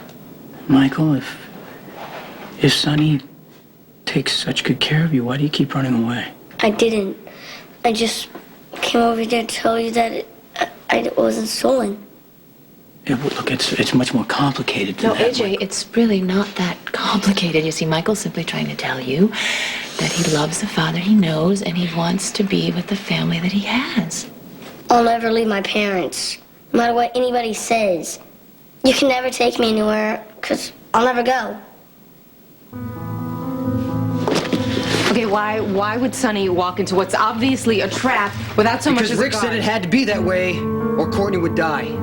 Michael, if Sonny takes such good care of you, why do you keep running away? I didn't. I just came over here to tell you that I wasn't stolen. Yeah, but look, it's much more complicated than No, that. AJ, it's really not that complicated. You see, Michael's simply trying to tell you that he loves the father he knows and he wants to be with the family that he has. I'll never leave my parents, no matter what anybody says. You can never take me anywhere, because I'll never go. Okay, why would Sonny walk into what's obviously a trap without so much Because as a Rick said guard? it had to be that way, or Courtney would die.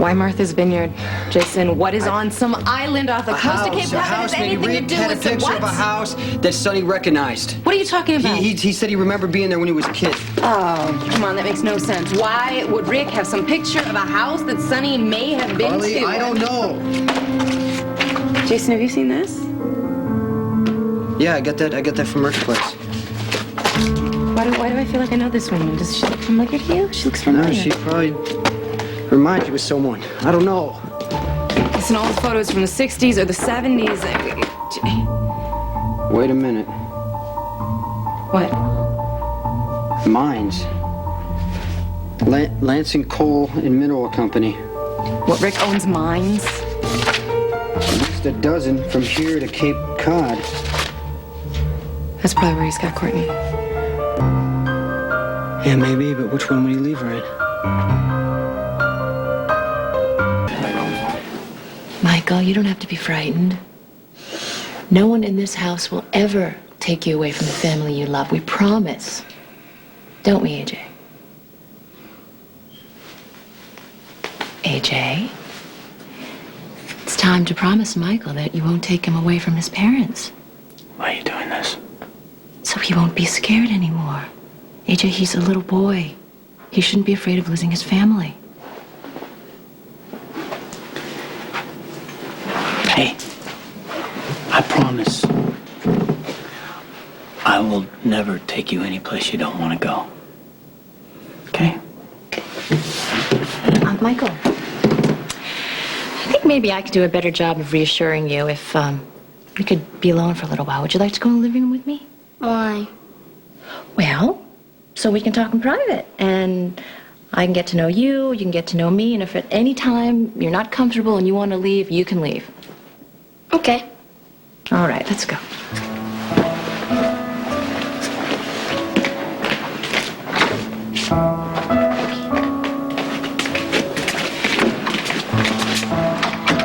Why Martha's Vineyard? Jason, what is on some island off the coast of Cape Cod that has maybe. anything to Rick do had a with the picture of a what? house that Sonny recognized. What are you talking about? He said he remembered being there when he was a kid. Oh, come on, that makes no sense. Why would Rick have some picture of a house that Sonny may have been Carly, to? I don't know. Jason, have you seen this? Yeah, I got that from Rick's place. Why do I feel like I know this woman? Does she look familiar to you? She looks familiar. No, she probably reminds you of someone. I don't know. Listen, all the photos from the 60s or the 70s. Wait a minute. What? Mines. Lansing Coal and Mineral Company. What, Rick owns mines? At least a dozen from here to Cape Cod. That's probably where he's got Courtney. Yeah, maybe, but which one would he leave her in? Michael, you don't have to be frightened. No one in this house will ever take you away from the family you love. We promise. Don't we, AJ? AJ? It's time to promise Michael that you won't take him away from his parents. Why are you doing this? So he won't be scared anymore. AJ, he's a little boy. He shouldn't be afraid of losing his family. Hey, I promise I will never take you any place you don't want to go. Okay? Michael, I think maybe I could do a better job of reassuring you if we could be alone for a little while. Would you like to go in the living room with me? Why? Well, so we can talk in private, and I can get to know you, you can get to know me, and if at any time you're not comfortable and you want to leave, you can leave. Okay. All right, let's go.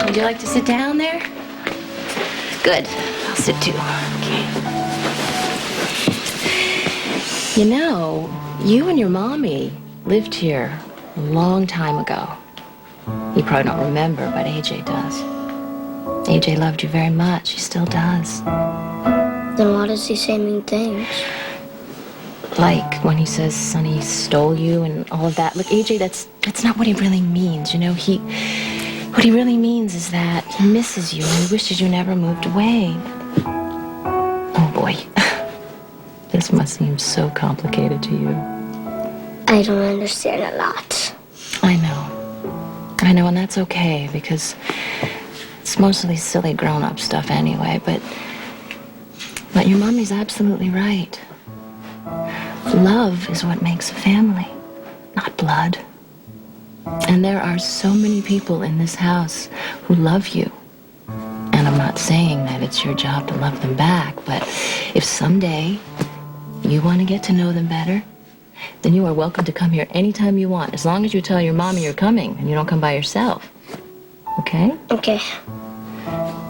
Would you like to sit down there? Good. I'll sit too. Okay. You know, you and your mommy lived here a long time ago. You probably don't remember, but AJ does. AJ loved you very much. He still does. Then why does he say mean things? Like when he says Sonny stole you and all of that. Look, AJ, that's not what he really means. You know, he What he really means is that he misses you and he wishes you never moved away. Oh boy, this must seem so complicated to you. I don't understand a lot. I know, and that's okay because it's mostly silly grown-up stuff anyway, but your mommy's absolutely right. Love is what makes a family, not blood. And there are so many people in this house who love you. And I'm not saying that it's your job to love them back, but if someday you want to get to know them better, then you are welcome to come here anytime you want, as long as you tell your mommy you're coming and you don't come by yourself. Okay? Okay.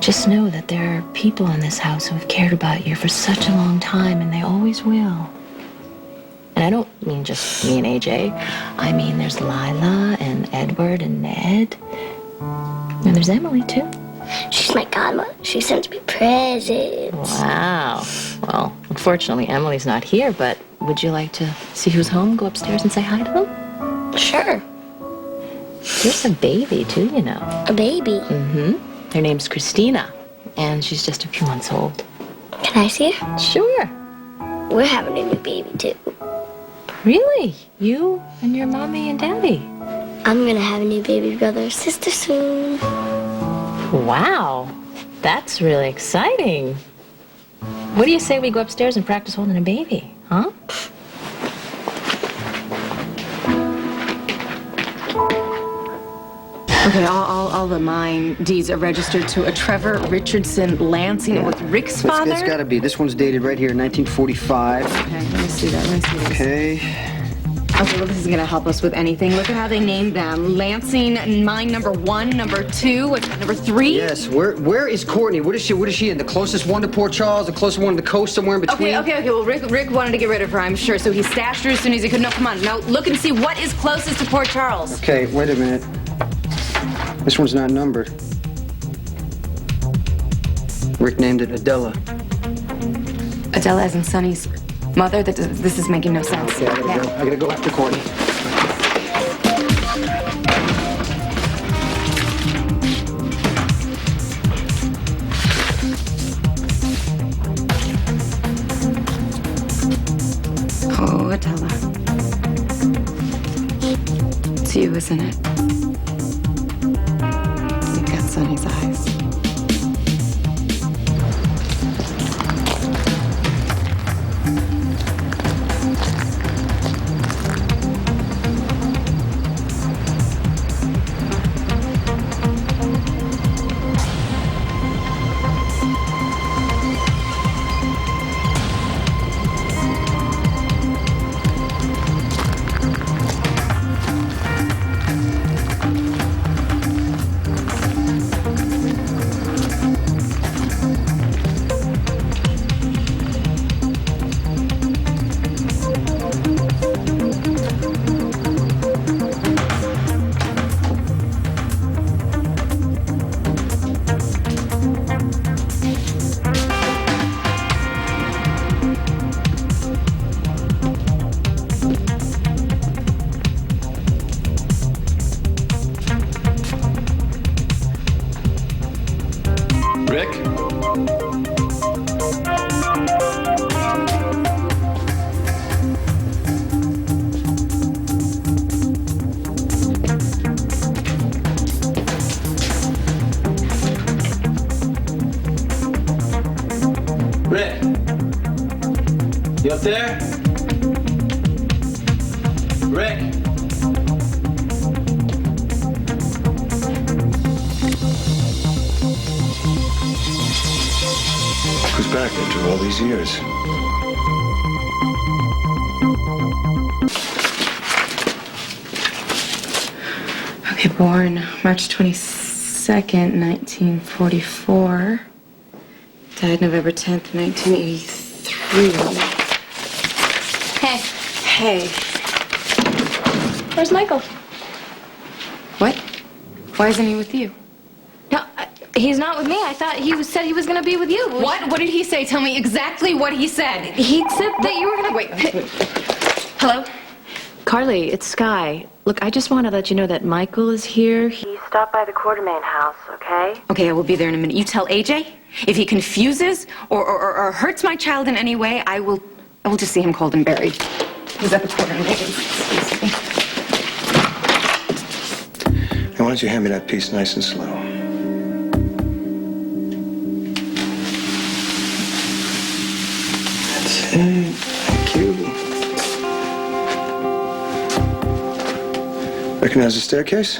Just know that there are people in this house who have cared about you for such a long time, and they always will. And I don't mean just me and AJ. I mean there's Lila and Edward and Ned. And there's Emily, too. She's my godmother. She sends me presents. Wow. Well, unfortunately, Emily's not here, but would you like to see who's home, go upstairs and say hi to them? Sure. There's a baby, too, you know. A baby? Mm-hmm. Her name's Christina, and she's just a few months old. Can I see her? Sure. We're having a new baby, too. Really? You and your mommy and daddy? I'm gonna have a new baby brother or sister soon. Wow. That's really exciting. What do you say we go upstairs and practice holding a baby, huh? Okay, all the mine deeds are registered to a Trevor Richardson Lansing with Rick's father. It's got to be. This one's dated right here, 1945. Okay, let me see that. Okay. Okay, well, this is going to help us with anything. Look at how they named them. Lansing, mine number 1, number 2, what's that, number 3? Yes, where is Courtney? What is she in? The closest one to Port Charles, the closest one to the coast, somewhere in between? Okay, well, Rick wanted to get rid of her, I'm sure, so he stashed her as soon as he could. No, come on, now look and see what is closest to Port Charles. Okay, wait a minute. This one's not numbered. Rick named it Adela. Adela as in Sonny's mother? This is making no sense. Okay, I gotta go after Courtney. Oh, Adela. It's you, isn't it? You've got Sonny's eyes. Rick? Rick? You up there? Rick? Who's back after all these years? Okay, born March 22nd, 1944. Died November 10th, 1983. Hey. Where's Michael? What? Why isn't he with you? No, he's not with me. I thought said he was going to be with you. What? What did he say? Tell me exactly what he said. He said that you were going to... Wait. Hello? Carly, it's Sky. Look, I just want to let you know that Michael is here. He stopped by the Quartermain house, okay? Okay, I will be there in a minute. You tell AJ if he confuses or hurts my child in any way, I will just see him cold and buried. He's at the Quartermain. Excuse me. Now, why don't you hand me that piece nice and slow? That's it. Thank you. Recognize the staircase?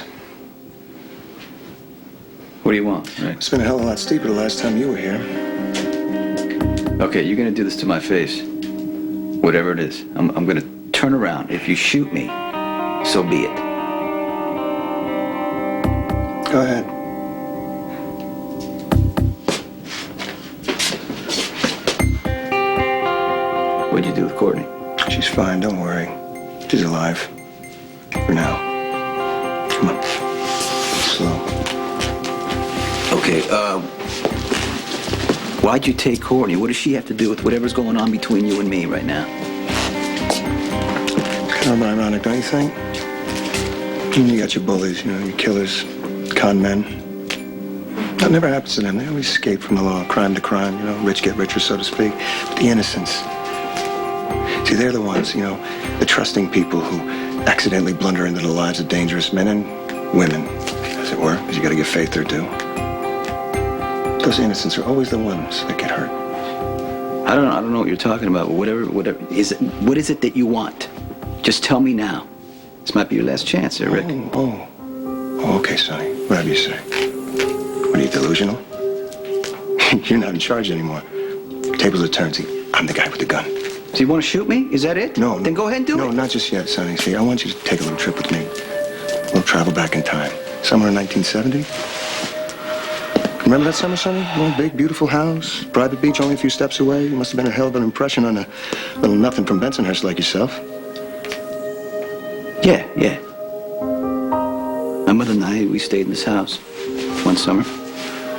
What do you want? Right. It's been a hell of a lot steeper the last time you were here. Okay, you're gonna do this to my face. Whatever it is. I'm gonna turn around. If you shoot me, so be it. Go ahead. What'd you do with Courtney? She's fine, don't worry. She's alive. For now. Come on. Slow. Okay, why'd you take Courtney? What does she have to do with whatever's going on between you and me right now? Kind of ironic, don't you think? You got your bullies, you know, your killers, con men. That never happens to them. They always escape from the law, crime to crime, you know, rich get richer, so to speak. But the innocents. See, they're the ones, you know, the trusting people who accidentally blunder into the lives of dangerous men and women, as it were, because you got to give faith their due. Those innocents are always the ones that get hurt. I don't know what you're talking about, but whatever is it, what is it that you want? Just tell me now. This might be your last chance there, Rick. Oh, okay, Sonny. Whatever you say. What are you, delusional? You're not in charge anymore. Tables are turned. See, I'm the guy with the gun. So you want to shoot me? Is that it? No. Then go ahead and do it. No, not just yet, Sonny. See, I want you to take a little trip with me. We'll travel back in time. Somewhere in 1970. Remember that summer, Sonny? One big, beautiful house, private beach only a few steps away. You must have been a hell of an impression on a little nothing from Bensonhurst like yourself. Yeah. My mother and I, we stayed in this house one summer.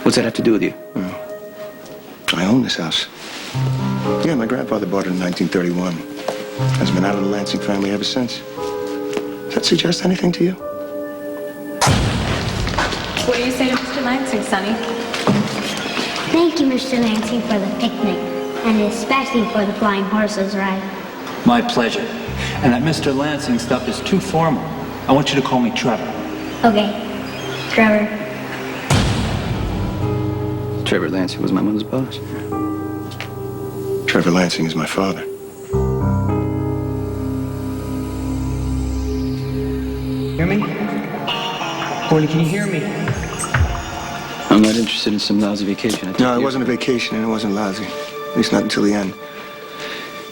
What's that have to do with you? Well, I own this house. Yeah, my grandfather bought it in 1931. Has been out of the Lansing family ever since. Does that suggest anything to you? What do you say to Mr. Lansing, Sonny? Thank you, Mr. Lansing, for the picnic, and especially for the flying horses ride. My pleasure. And that Mr. Lansing stuff is too formal. I want you to call me Trevor. Okay, Trevor. Trevor Lansing was my mother's boss. Trevor Lansing is my father. Hear me? Courtney, can you hear me? I'm not interested in some lousy vacation. No, it wasn't a vacation and it wasn't lousy. At least not until the end.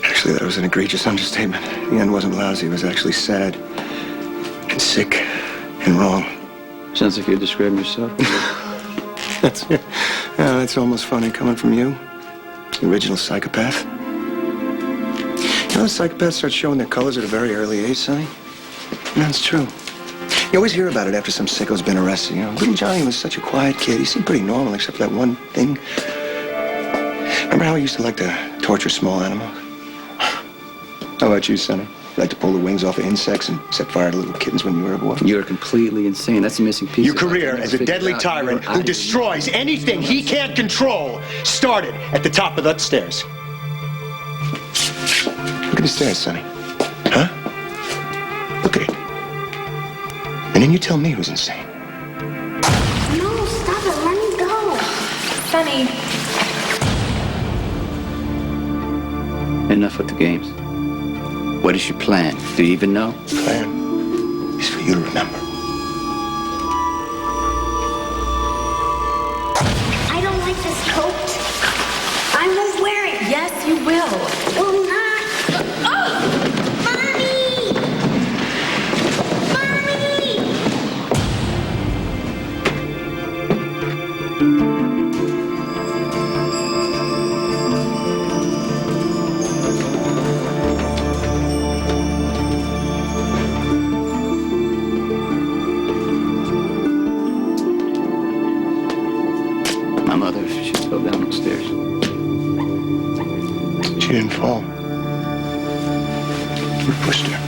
Actually, that was an egregious understatement. The end wasn't lousy. It was actually sad and sick and wrong. Sounds like you're describing yourself. That's almost funny coming from you. The original psychopath. You know, psychopaths start showing their colors at a very early age, Sonny. That's true. You always hear about it after some sicko's been arrested, you know. Little Johnny was such a quiet kid. He seemed pretty normal except for that one thing. Remember how he used to like to torture small animals? How about you, Sonny? You like to pull the wings off of insects and set fire to little kittens when you were a boy? You're completely insane. That's the missing piece. Your career as a deadly tyrant who destroys anything he can't control started at the top of that stairs. Look at the stairs, Sonny. Huh? Look at it. And then you tell me who's insane. No, stop it. Let me go. Sonny. Enough with the games. What is your plan? Do you even know? Plan is for you to remember. I don't like this coat. I won't wear it. Yes, you will. Will not. Oh! Mommy! My mother, she fell down the stairs. She didn't fall. You pushed her.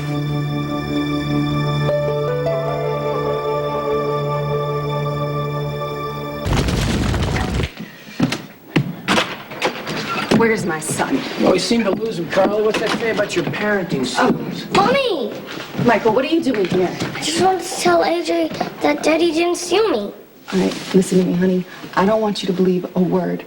Where's my son? Well, we seem to lose him, Carly. What's that say about your parenting skills? Mommy! Michael, what are you doing here? I just wanted to tell AJ that Daddy didn't steal me. All right, listen to me, honey. I don't want you to believe a word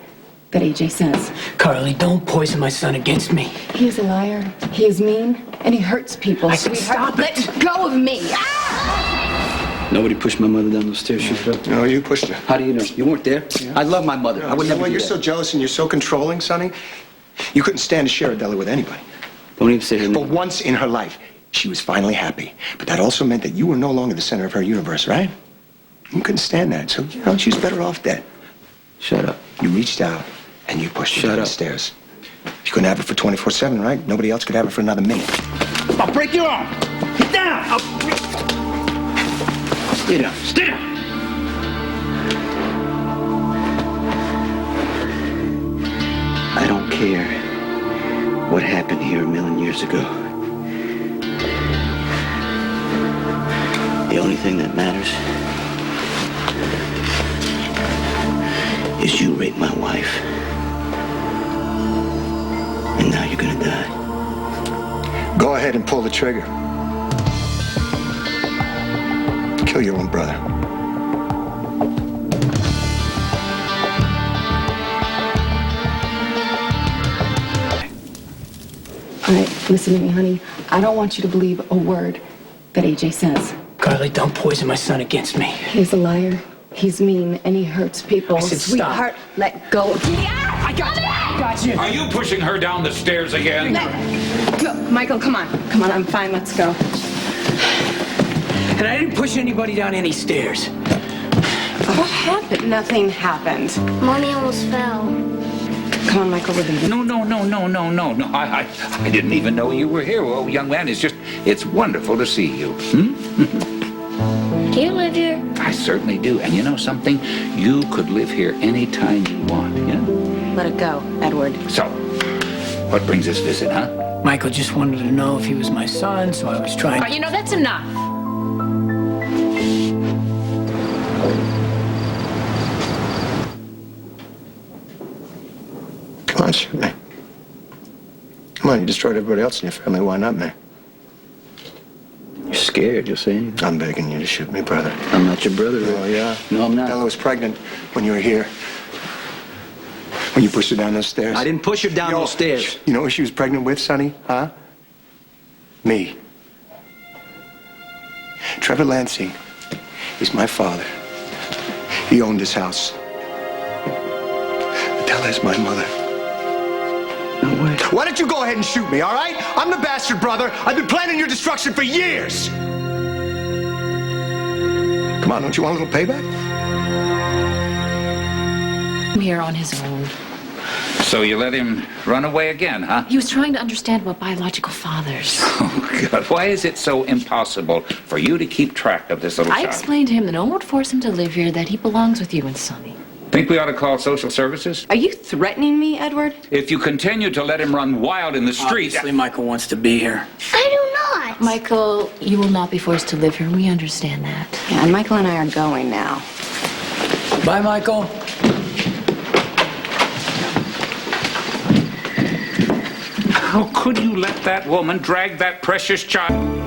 that AJ says. Carly, don't poison my son against me. He is a liar. He is mean, and he hurts people. I said stop it. Let go of me. Nobody pushed my mother down those stairs, she fell. No, you pushed her. How do you know? You weren't there? Yeah. I love my mother. I would never do You're that. so jealous and you're so controlling, Sonny. You couldn't stand to share Adela with anybody. Don't even say her name. But once in her life, she was finally happy. But that also meant that you were no longer the center of her universe, right? You couldn't stand that, so, she was better off dead. Shut up. You reached out and you pushed her down the stairs. You couldn't have her for 24/7, right? Nobody else could have her for another minute. I'll break your arm. Get down. Stay down. Stay down. I don't care what happened here a million years ago. The only thing that matters is you raped my wife. And now you're gonna die. Go ahead and pull the trigger. Kill your own brother. All right, listen to me, honey. I don't want you to believe a word that AJ says. Carly, don't poison my son against me. He's a liar. He's mean, and he hurts people. I said stop. Sweetheart, let go of me. I got you. Are you pushing her down the stairs again? Go, Michael, come on. Come on, I'm fine. Let's go. And I didn't push anybody down any stairs. What happened? Nothing happened. Mommy almost fell. Come on, Michael, we're leaving. No. I didn't even know you were here. Oh, young man, it's wonderful to see you. Do you live here? I certainly do. And you know something? You could live here anytime you want, yeah? Let it go, Edward. So, what brings this visit, huh? Michael just wanted to know if he was my son, so I was trying. That's enough. Come on, shoot me. Come on, you destroyed everybody else in your family. Why not me? You're scared, you'll say anything. I'm begging you to shoot me, brother. I'm not your brother, Ric. Oh, yeah? No, I'm not. Bella was pregnant when you were here. When you pushed her down those stairs. I didn't push her down those stairs. You know who she was pregnant with, Sonny? Huh? Me. Trevor Lansing is my father. He owned this house. Adela is my mother. No way. Why don't you go ahead and shoot me, all right? I'm the bastard brother. I've been planning your destruction for years. Come on, don't you want a little payback? I'm here on his own. So you let him run away again, huh? He was trying to understand about biological fathers. Oh, God. Why is it so impossible for you to keep track of this little I child? explained to him that no one would force him to live here, that he belongs with you and Sonny. Think we ought to call social services? Are you threatening me, Edward? If you continue to let him run wild in the street... Obviously, Michael wants to be here. I do not. Michael, you will not be forced to live here. We understand that. Yeah, and Michael and I are going now. Bye, Michael. How could you let that woman drag that precious child?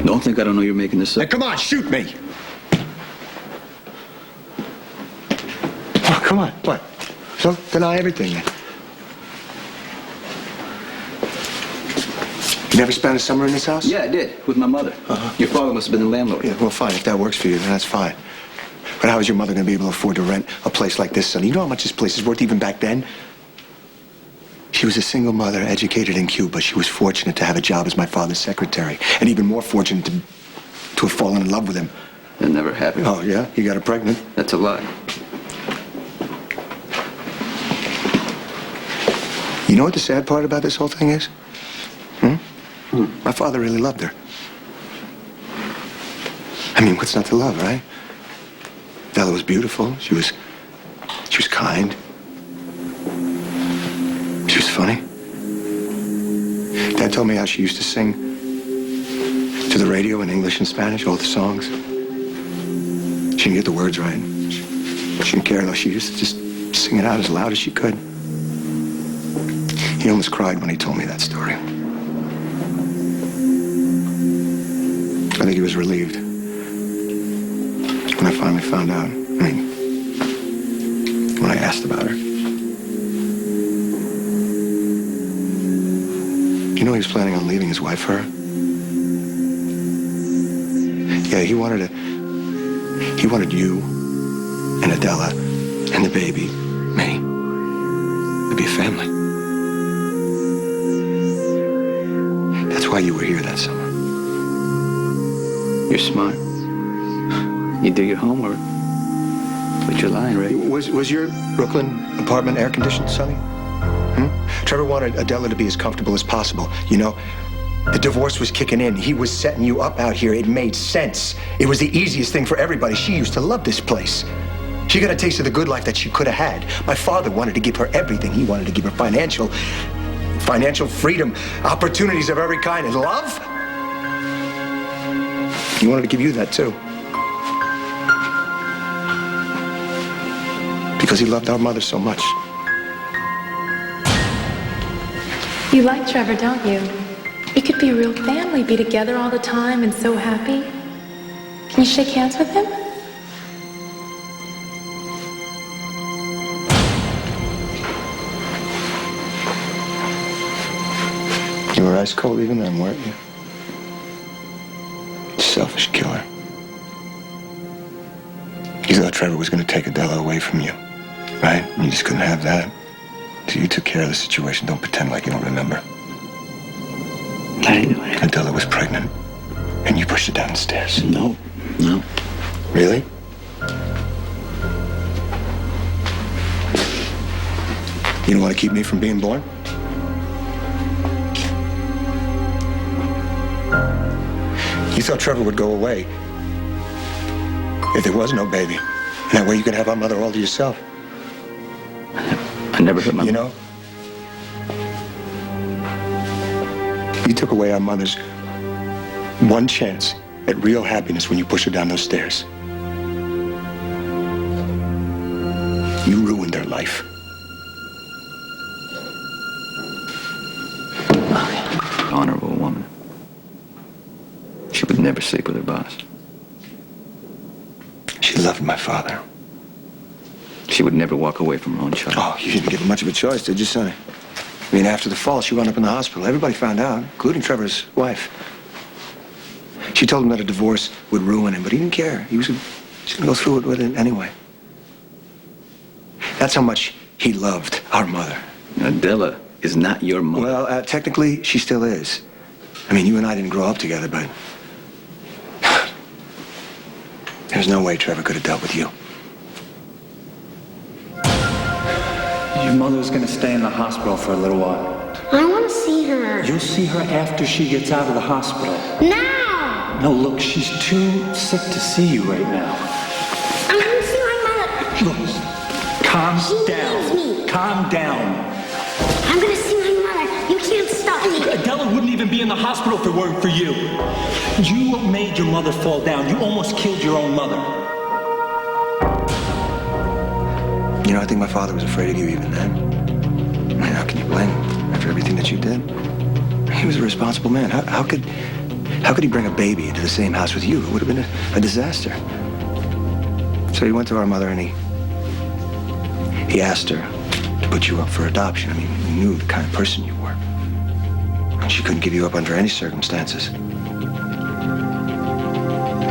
Don't think I don't know you're making this up. Now, come on, shoot me. Oh, come on. What? So deny everything then. You never spent a summer in this house? Yeah, I did, with my mother. Your father must have been the landlord. Yeah, well, fine. If that works for you, then that's fine. But how is your mother going to be able to afford to rent a place like this, Sonny? You know how much this place is worth even back then? She was a single mother, educated in Cuba. She was fortunate to have a job as my father's secretary, and even more fortunate to have fallen in love with him. That never happened. Oh, yeah? You got her pregnant? That's a lie. You know what the sad part about this whole thing is? My father really loved her. I mean, what's not to love, right? Bella was beautiful. She was kind. She was funny. Dad told me how she used to sing to the radio in English and Spanish, all the songs. She didn't get the words right. She didn't care, though. She used to just sing it out as loud as she could. He almost cried when he told me that story. I think he was relieved when I finally found out. I mean, when I asked about her. You know he was planning on leaving his wife for her? Yeah, he wanted you and Adela and the baby, me, to be a family. That's why you were here that summer. You're smart. You do your homework. But you're lying, Rick. Was your Brooklyn apartment air-conditioned, Sonny? Trevor wanted Adela to be as comfortable as possible. You know, the divorce was kicking in. He was setting you up out here. It made sense. It was the easiest thing for everybody. She used to love this place. She got a taste of the good life that she could have had. My father wanted to give her everything. He wanted to give her financial freedom, opportunities of every kind, and love. He wanted to give you that, too. Because he loved our mother so much. You like Trevor, don't you? You could be a real family, be together all the time and so happy. Can you shake hands with him? You were ice cold even then, weren't you? Selfish killer. You thought Trevor was going to take Adela away from you, right? And you just couldn't have that. So you took care of the situation. Don't pretend like you don't remember. Adela was pregnant, and you pushed her down the stairs. No. Really? You don't want to keep me from being born? You thought Trevor would go away if there was no baby. And that way you could have our mother all to yourself. I never hurt my... You know? You took away our mother's one chance at real happiness when you pushed her down those stairs. You ruined her life. Honorable woman. She would never sleep with her boss. She loved my father. She would never walk away from her own child. Oh, you didn't give her much of a choice, did you, Sonny? I mean, after the fall, she wound up in the hospital. Everybody found out, including Trevor's wife. She told him that a divorce would ruin him, but he didn't care. He was going to go through it with it anyway. That's how much he loved our mother. Adela is not your mother. Well, technically, she still is. I mean, you and I didn't grow up together, but there's no way Trevor could have dealt with you. Your mother's gonna stay in the hospital for a little while. I want to see her. You'll see her after she gets out of the hospital. Now! No, look, she's too sick to see you right now. I'm going to see my mother. Look, calm She down. needs me. Calm down. I'm going to see my mother. You can't stop me. Adela wouldn't even be in the hospital if it weren't for you. You made your mother fall down. You almost killed your own mother. You know, I think my father was afraid of you even then. I mean, how can you blame him after everything that you did? He was a responsible man. How could he bring a baby into the same house with you? It would have been a disaster. So he went to our mother and he asked her to put you up for adoption. I mean, he knew the kind of person you were. And she couldn't give you up under any circumstances.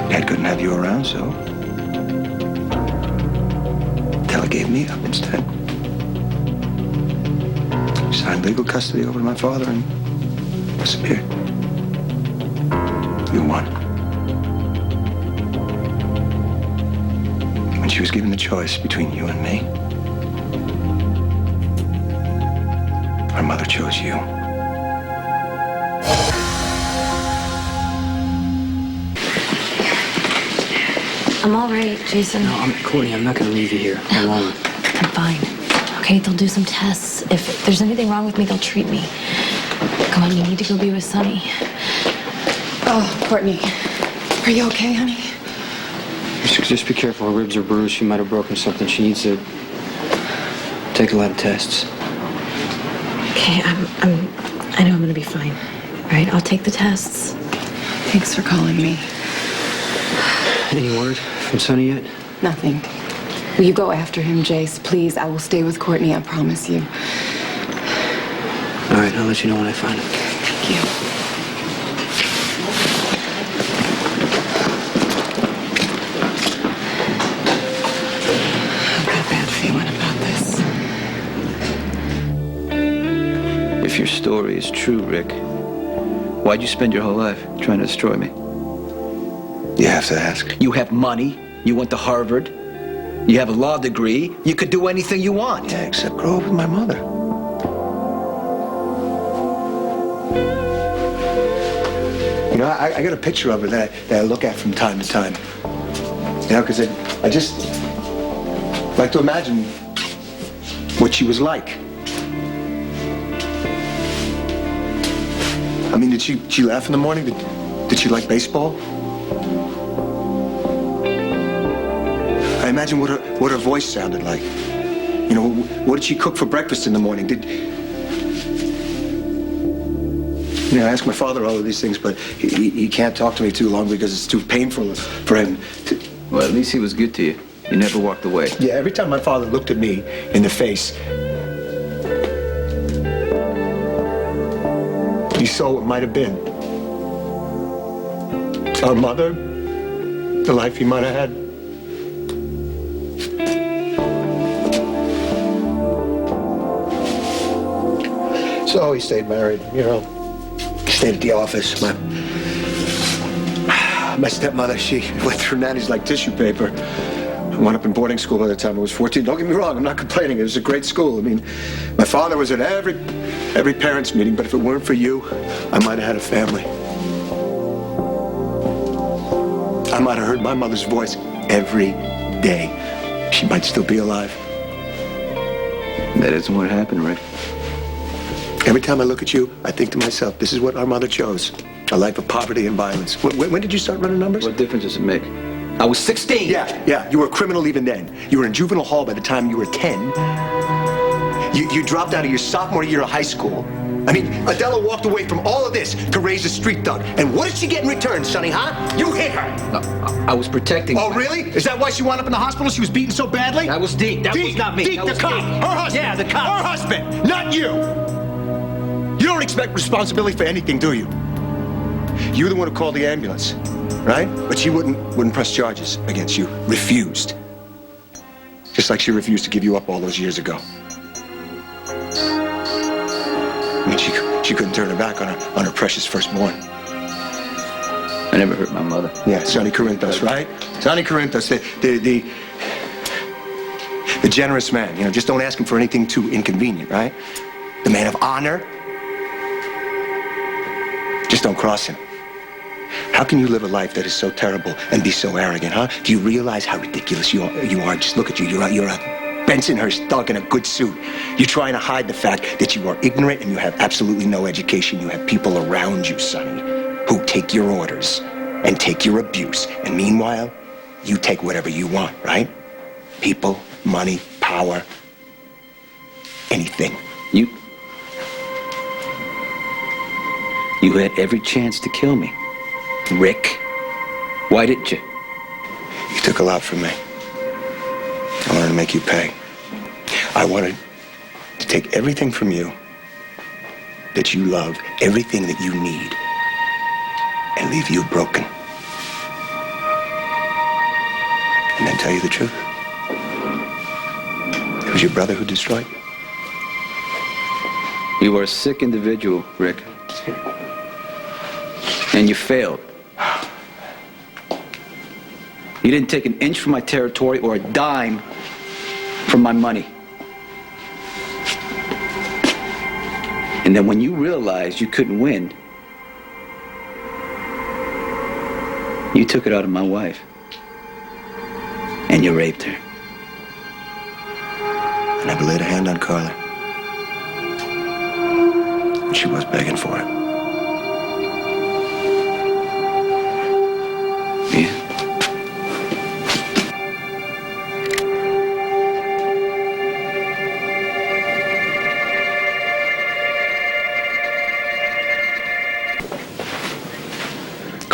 Dad couldn't have you around, so Adela gave me up instead. Signed legal custody over to my father and disappeared. You won. When she was given the choice between you and me, our mother chose you. I'm all right, Jason. No, Courtney, I'm not going to leave you here alone. I'm fine. Okay, they'll do some tests. If there's anything wrong with me, they'll treat me. Come on, you need to go be with Sonny. Oh, Courtney. Are you okay, honey? Just be careful. Her ribs are bruised. She might have broken something. She needs to take a lot of tests. Okay, I know I'm gonna be fine. All right, I'll take the tests. Thanks for calling me. Any word from Sonny yet? Nothing. Will you go after him, Jace? Please, I will stay with Courtney, I promise you. All right, I'll let you know when I find him. Thank you. I've got a bad feeling about this. If your story is true, Rick, why'd you spend your whole life trying to destroy me? You have to ask. You have money. You went to Harvard. You have a law degree. You could do anything you want. Yeah, except grow up with my mother. You know, I got a picture of her that I look at from time to time. You know, because I just like to imagine what she was like. I mean, did she laugh in the morning? Did she like baseball? I imagine what her voice sounded like. You know, what did she cook for breakfast in the morning? You know, I ask my father all of these things, but he can't talk to me too long because it's too painful for him to... Well, at least he was good to you. You never walked away. Yeah, every time my father looked at me in the face, he saw what might have been. Our mother, the life he might have had. So he stayed married, you know. He stayed at the office. My stepmother, she went through nannies like tissue paper. I wound up in boarding school by the time I was 14. Don't get me wrong, I'm not complaining. It was a great school. I mean, my father was at every parents' meeting, but if it weren't for you, I might have had a family. I might have heard my mother's voice every day. She might still be alive. That isn't what happened, Rick. Every time I look at you, I think to myself, this is what our mother chose. A life of poverty and violence. When did you start running numbers? What difference does it make? I was 16. Yeah. You were a criminal even then. You were in juvenile hall by the time you were 10. You dropped out of your sophomore year of high school. I mean, Adela walked away from all of this to raise a street thug. And what did she get in return, Sonny, huh? You hit her. I was protecting... Oh, really? Is that why she wound up in the hospital? She was beaten so badly? That was Deke. That was not me. Deke, the cop. Her husband. Yeah, the cop. Her husband, not you. You don't expect responsibility for anything, do you? You're the one who called the ambulance, right? But she wouldn't press charges against you. Refused. Just like she refused to give you up all those years ago. I mean, she couldn't turn her back on her precious firstborn. I never hurt my mother. Yeah, Sonny Corinthos, right? Sonny Corinthos, the generous man. You know, just don't ask him for anything too inconvenient, right? The man of honor. Just don't cross him. How can you live a life that is so terrible and be so arrogant, huh? Do you realize how ridiculous you are? Just look at you. You're a Bensonhurst thug in a good suit. You're trying to hide the fact that you are ignorant and you have absolutely no education. You have people around you, Sonny, who take your orders and take your abuse. And meanwhile, you take whatever you want, right? People, money, power, anything. You had every chance to kill me. Rick, why didn't you? You took a lot from me. I wanted to make you pay. I wanted to take everything from you that you love, everything that you need, and leave you broken. And then tell you the truth. It was your brother who destroyed you. You are a sick individual, Rick. And you failed. You didn't take an inch from my territory or a dime from my money. And then when you realized you couldn't win, you took it out of my wife. And you raped her. I never laid a hand on Carla. And she was begging for it. Yeah.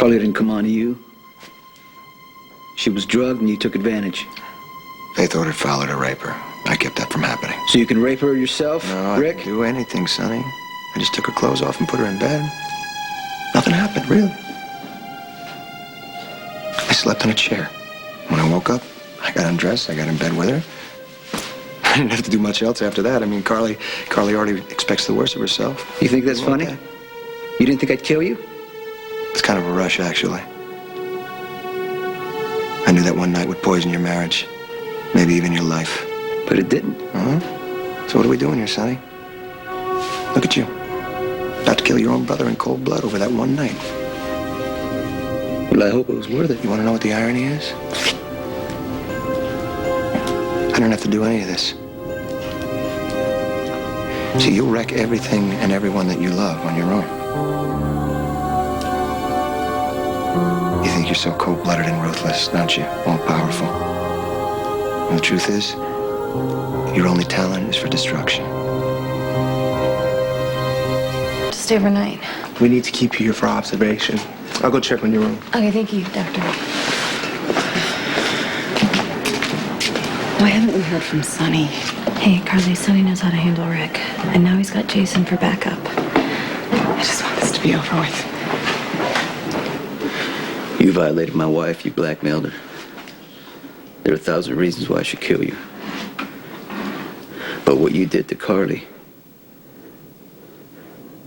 Carly didn't come on to you. She was drugged and you took advantage. Faith ordered Fowler to rape her. I kept that from happening. So you can rape her yourself, No, Rick? I didn't do anything, Sonny. I just took her clothes off and put her in bed. Nothing happened, really. I slept in a chair. When I woke up, I got undressed, I got in bed with her. I didn't have to do much else after that. I mean, Carly already expects the worst of herself. You think that's funny? that? You didn't think I'd kill you? It's kind of a rush, actually. I knew that one night would poison your marriage. Maybe even your life. But it didn't. Uh-huh. So what are we doing here, Sonny? Look at you. About to kill your own brother in cold blood over that one night. Well, I hope it was worth it. You want to know what the irony is? I don't have to do any of this. See, you'll wreck everything and everyone that you love on your own. You think you're so cold-blooded and ruthless, don't you? All-powerful. And the truth is, your only talent is for destruction. Just stay overnight. We need to keep you here for observation. I'll go check on your room. Okay, thank you, Doctor. Why haven't we heard from Sonny? Hey, Carly, Sonny knows how to handle Rick. And now he's got Jason for backup. I just want this to be over with. You violated my wife. You blackmailed her. There are 1,000 reasons why I should kill you. But what you did to Carly,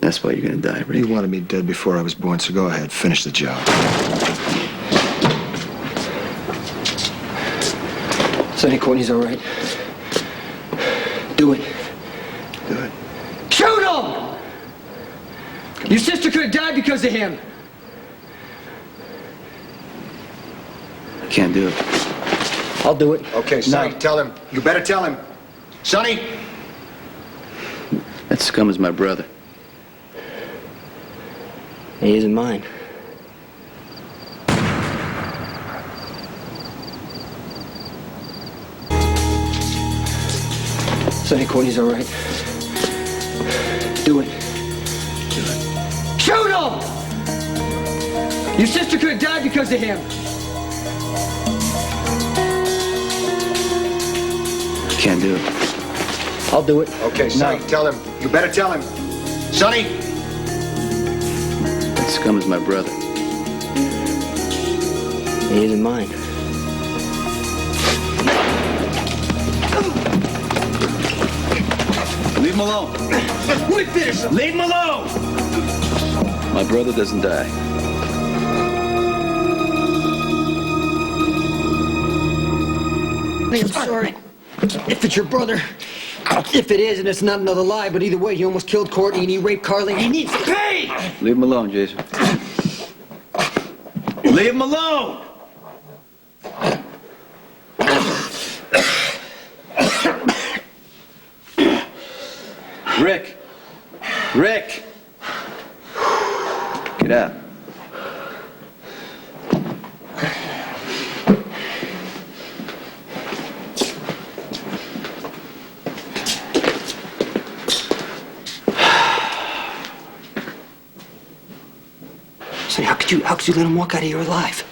that's why you're gonna die, Rick. You wanted me dead before I was born, so go ahead, finish the job. Sonny, Courtney's all right. Do it. Do it. Shoot him! Your sister could have died because of him. I can't do it. I'll do it. Okay, Sonny, tell him. You better tell him. Sonny! That scum is my brother. He isn't mine. Sonny, Courtney's all right. Do it. Do it. Shoot him! Your sister could have died because of him. I can't do it. I'll do it. Okay, Sonny, tell him. You better tell him. Sonny! That scum is my brother. He isn't mine. Leave him alone. We finish him. Leave him alone! My brother doesn't die. I'm sorry. If it's your brother. If it is, and it's not another lie, but either way, he almost killed Courtney and he raped Carly. He needs to pay! Leave him alone, Jason. Leave him alone! Rick! Rick! Get out. Say, how could you let him walk out of here alive?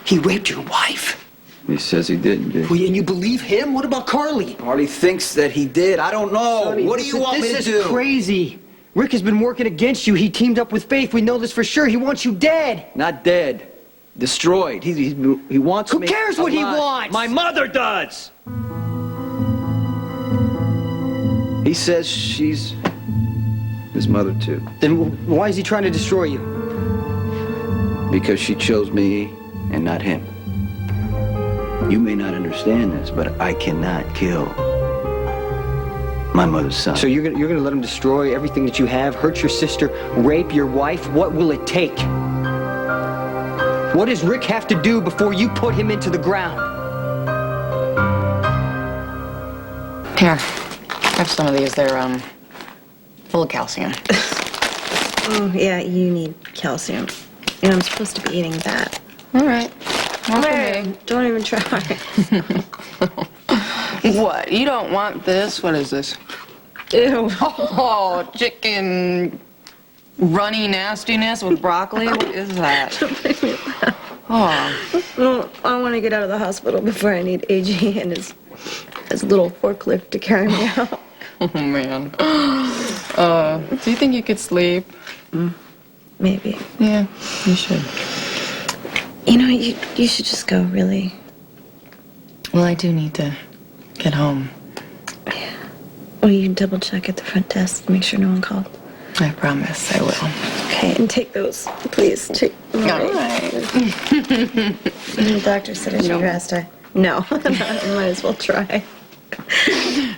He raped your wife. He says he didn't, Jason. Well, and you believe him? What about Carly? Carly thinks that he did. I don't know. Sonny, What do you want me to do? This is crazy. Rick has been working against you. He teamed up with Faith. We know this for sure. He wants you dead. Not dead. Destroyed. He wants Who me cares what he alive. wants? My mother does! He says she's His mother, too. Then why is he trying to destroy you? Because she chose me and not him. You may not understand this, but I cannot kill my mother's son. So you're gonna let him destroy everything that you have, hurt your sister, rape your wife? What will it take? What does Rick have to do before you put him into the ground? Here, have some of these. They're full of calcium. Oh, yeah, you need calcium. And I'm supposed to be eating that. All right. Mary, don't even try. What? You don't want this? What is this? Ew. Oh, chicken Runny nastiness with broccoli? What is that? Oh. Well, I want to get out of the hospital before I need AJ and his little forklift to carry me out. Oh, man. Do you think you could sleep? Maybe. Yeah, you should. You know, you should just go, really. Well, I do need to get home. Yeah. Well, you double check at the front desk to make sure no one called. I promise I will. Okay, and take those, please. Take them All away. right. The doctor said I should rest. No, I might as well try.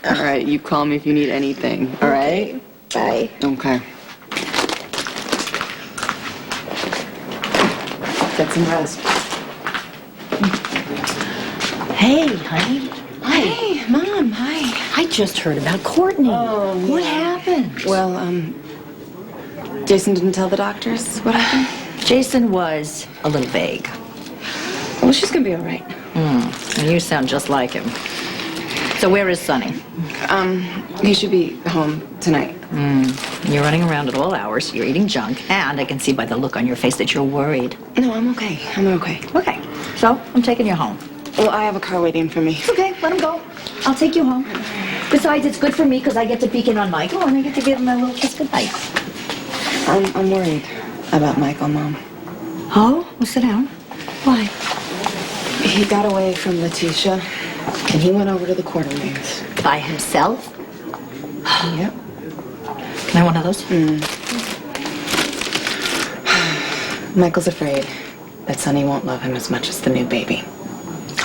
All right, you call me if you need anything, all right? Bye. Okay. Get some rest. Hey, honey. Hi. Hey, Mom, hi. I just heard about Courtney. Oh, What yeah. happened? Well, Jason didn't tell the doctors what happened? Jason was a little vague. Well, she's gonna be all right. And you sound just like him. So where is Sonny? He should be home tonight. You're running around at all hours. You're eating junk. And I can see by the look on your face that you're worried. No, I'm okay. I'm okay. Okay. So I'm taking you home. Well, I have a car waiting for me. Okay, let him go. I'll take you home. Besides, it's good for me because I get to peek in on Michael and I get to give him a little kiss goodnight. I'm worried about Michael, Mom. Oh? Well, sit down. Why? He got away from Letitia, and he went over to the Quartermains. By himself? Yep. Can I have one of those? Michael's afraid that Sonny won't love him as much as the new baby.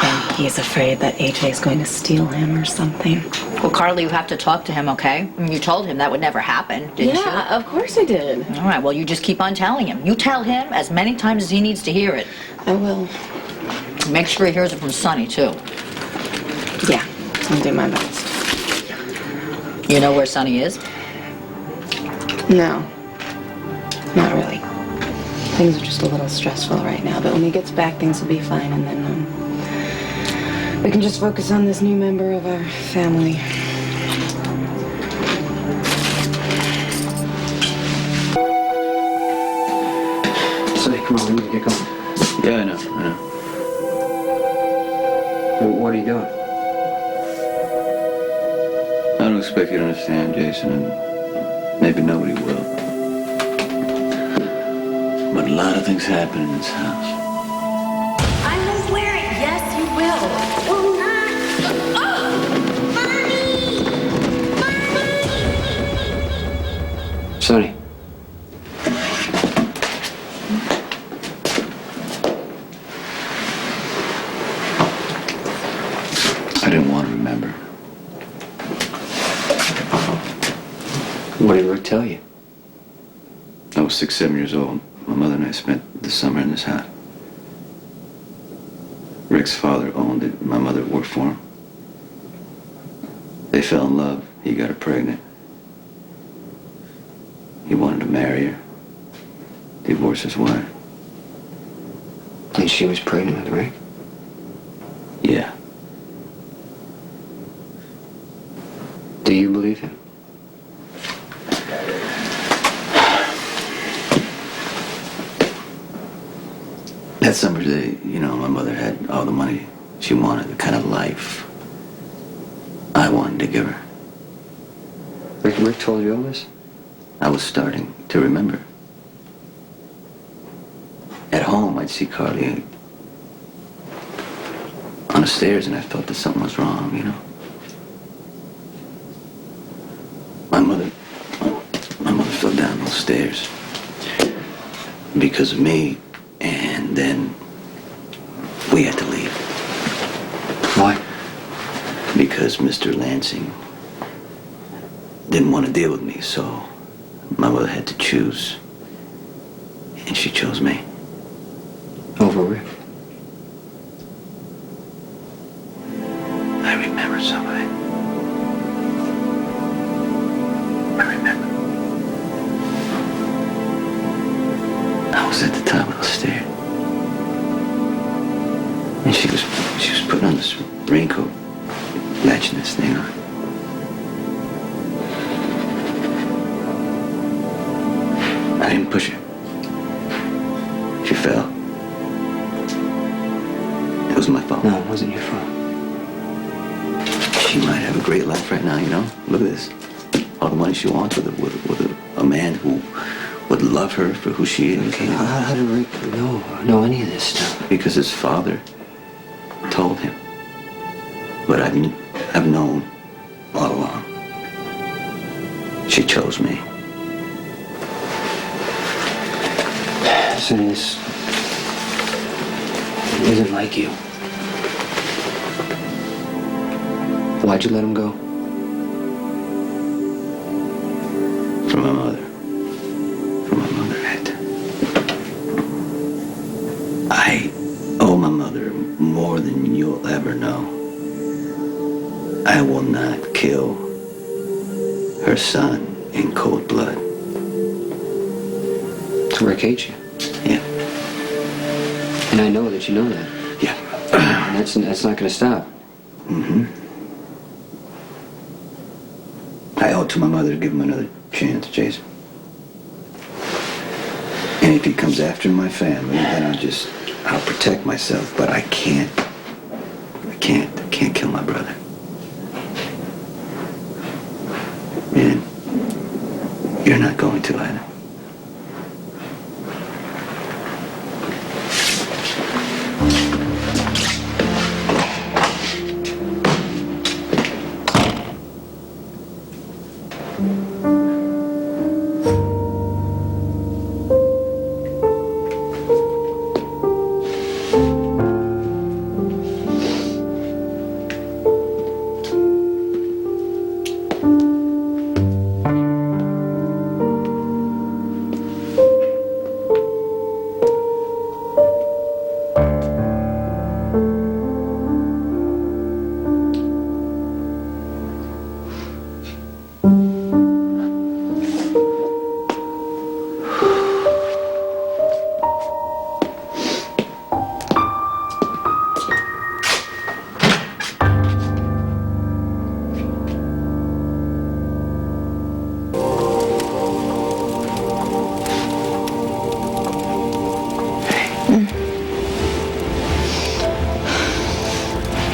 And he's afraid that AJ's going to steal him or something. Well, Carly, you have to talk to him, okay? You told him that would never happen, didn't you? Yeah, of course I did. All right, well, you just keep on telling him. You tell him as many times as he needs to hear it. I will. Make sure he hears it from Sonny, too. Yeah, I'll do my best. You know where Sonny is? No, not really. Things are just a little stressful right now, but when he gets back, things will be fine, and then we can just focus on this new member of our family. Sonny, come on, we need to get going. Yeah, I know. Well, what are you doing? I don't expect you to understand, Jason, and maybe nobody will. But a lot of things happen in this house. I will wear it. Yes, you will. Sonny. I didn't want to remember. What did Rick tell you? I was 6, 7 years old. My mother and I spent the summer in this house. Rick's father owned it. My mother worked for him. They fell in love. He got her pregnant. He wanted to marry her, divorce his wife. And she was pregnant with Rick? Yeah. Do you believe him? That summer day, my mother had all the money she wanted, the kind of life I wanted to give her. Rick told you all this? I was starting to remember. At home, I'd see Carly on the stairs, and I felt that something was wrong, My mother fell down those stairs because of me, and then we had to leave. Why? Because Mr. Lansing didn't want to deal with me, so my mother had to choose, and she chose me. Over Rick? I remember something. I remember. I was at the top of the stair, and she was putting on this raincoat, latching this thing on. I I didn't push her. She fell. It was my fault. No, it wasn't your fault. She might have a great life right now, you know? Look at this. All the money she wants with a man who would love her for who she is. Okay, how did Rick know any of this stuff? Because his father told him. But I've known all along. She chose me. Sonny, this isn't like you. Why'd you let him go? For my mother. For my mother, Ed. I owe my mother more than you'll ever know. I will not kill her son in cold blood. So Rick hates you. Yeah. And I know that you know that. Yeah. And that's not going to stop. Mm-hmm. I owe it to my mother to give him another chance, Jason. And if he comes after my family, then I'll protect myself, but I can't kill my brother. And you're not going to either.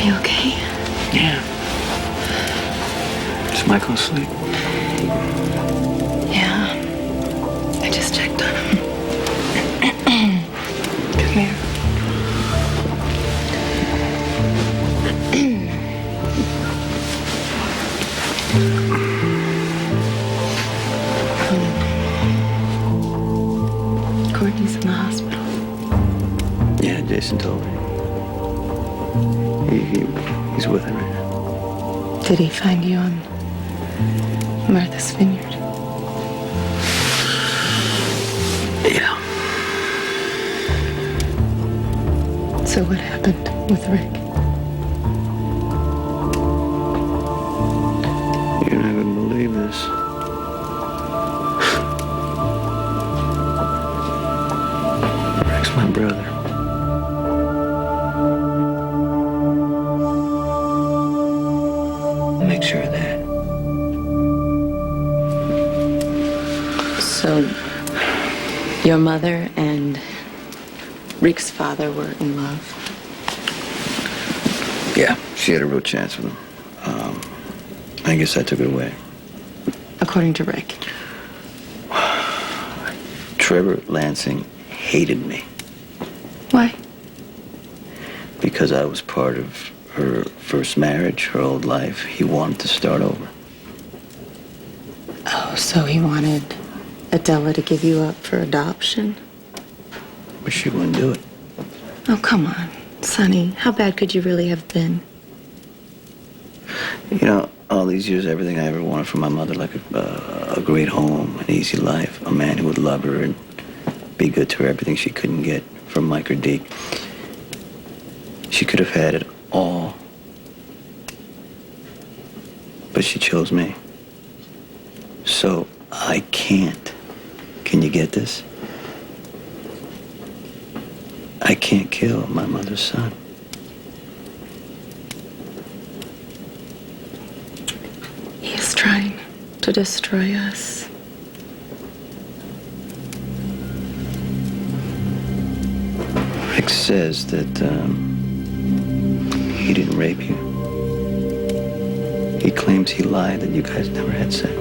You okay? Yeah. Is Michael asleep? Yeah. I just checked on him. Come here. Courtney's in the hospital. Yeah, Jason told me. He's with her right now. Did he find you on Martha's Vineyard? Yeah. So what happened with Rick? You're not gonna believe this. Rick's my brother. Make sure of that. So, your mother and Rick's father were in love? Yeah, she had a real chance with him. I guess I took it away. According to Rick. Trevor Lansing hated me Why? because I was part of her first marriage, her old life. He wanted to start over. Oh, so he wanted Adela to give you up for adoption? But she wouldn't do it. Oh, come on, Sonny. How bad could you really have been? You know, all these years, everything I ever wanted from my mother, like a great home, an easy life, a man who would love her and be good to her, everything she couldn't get from Mike or Deke. She could have had it all. But she chose me. So I can't. Can you get this? I can't kill my mother's son. He is trying to destroy us. Rick says that he didn't rape you. He claims he lied, that you guys never had sex.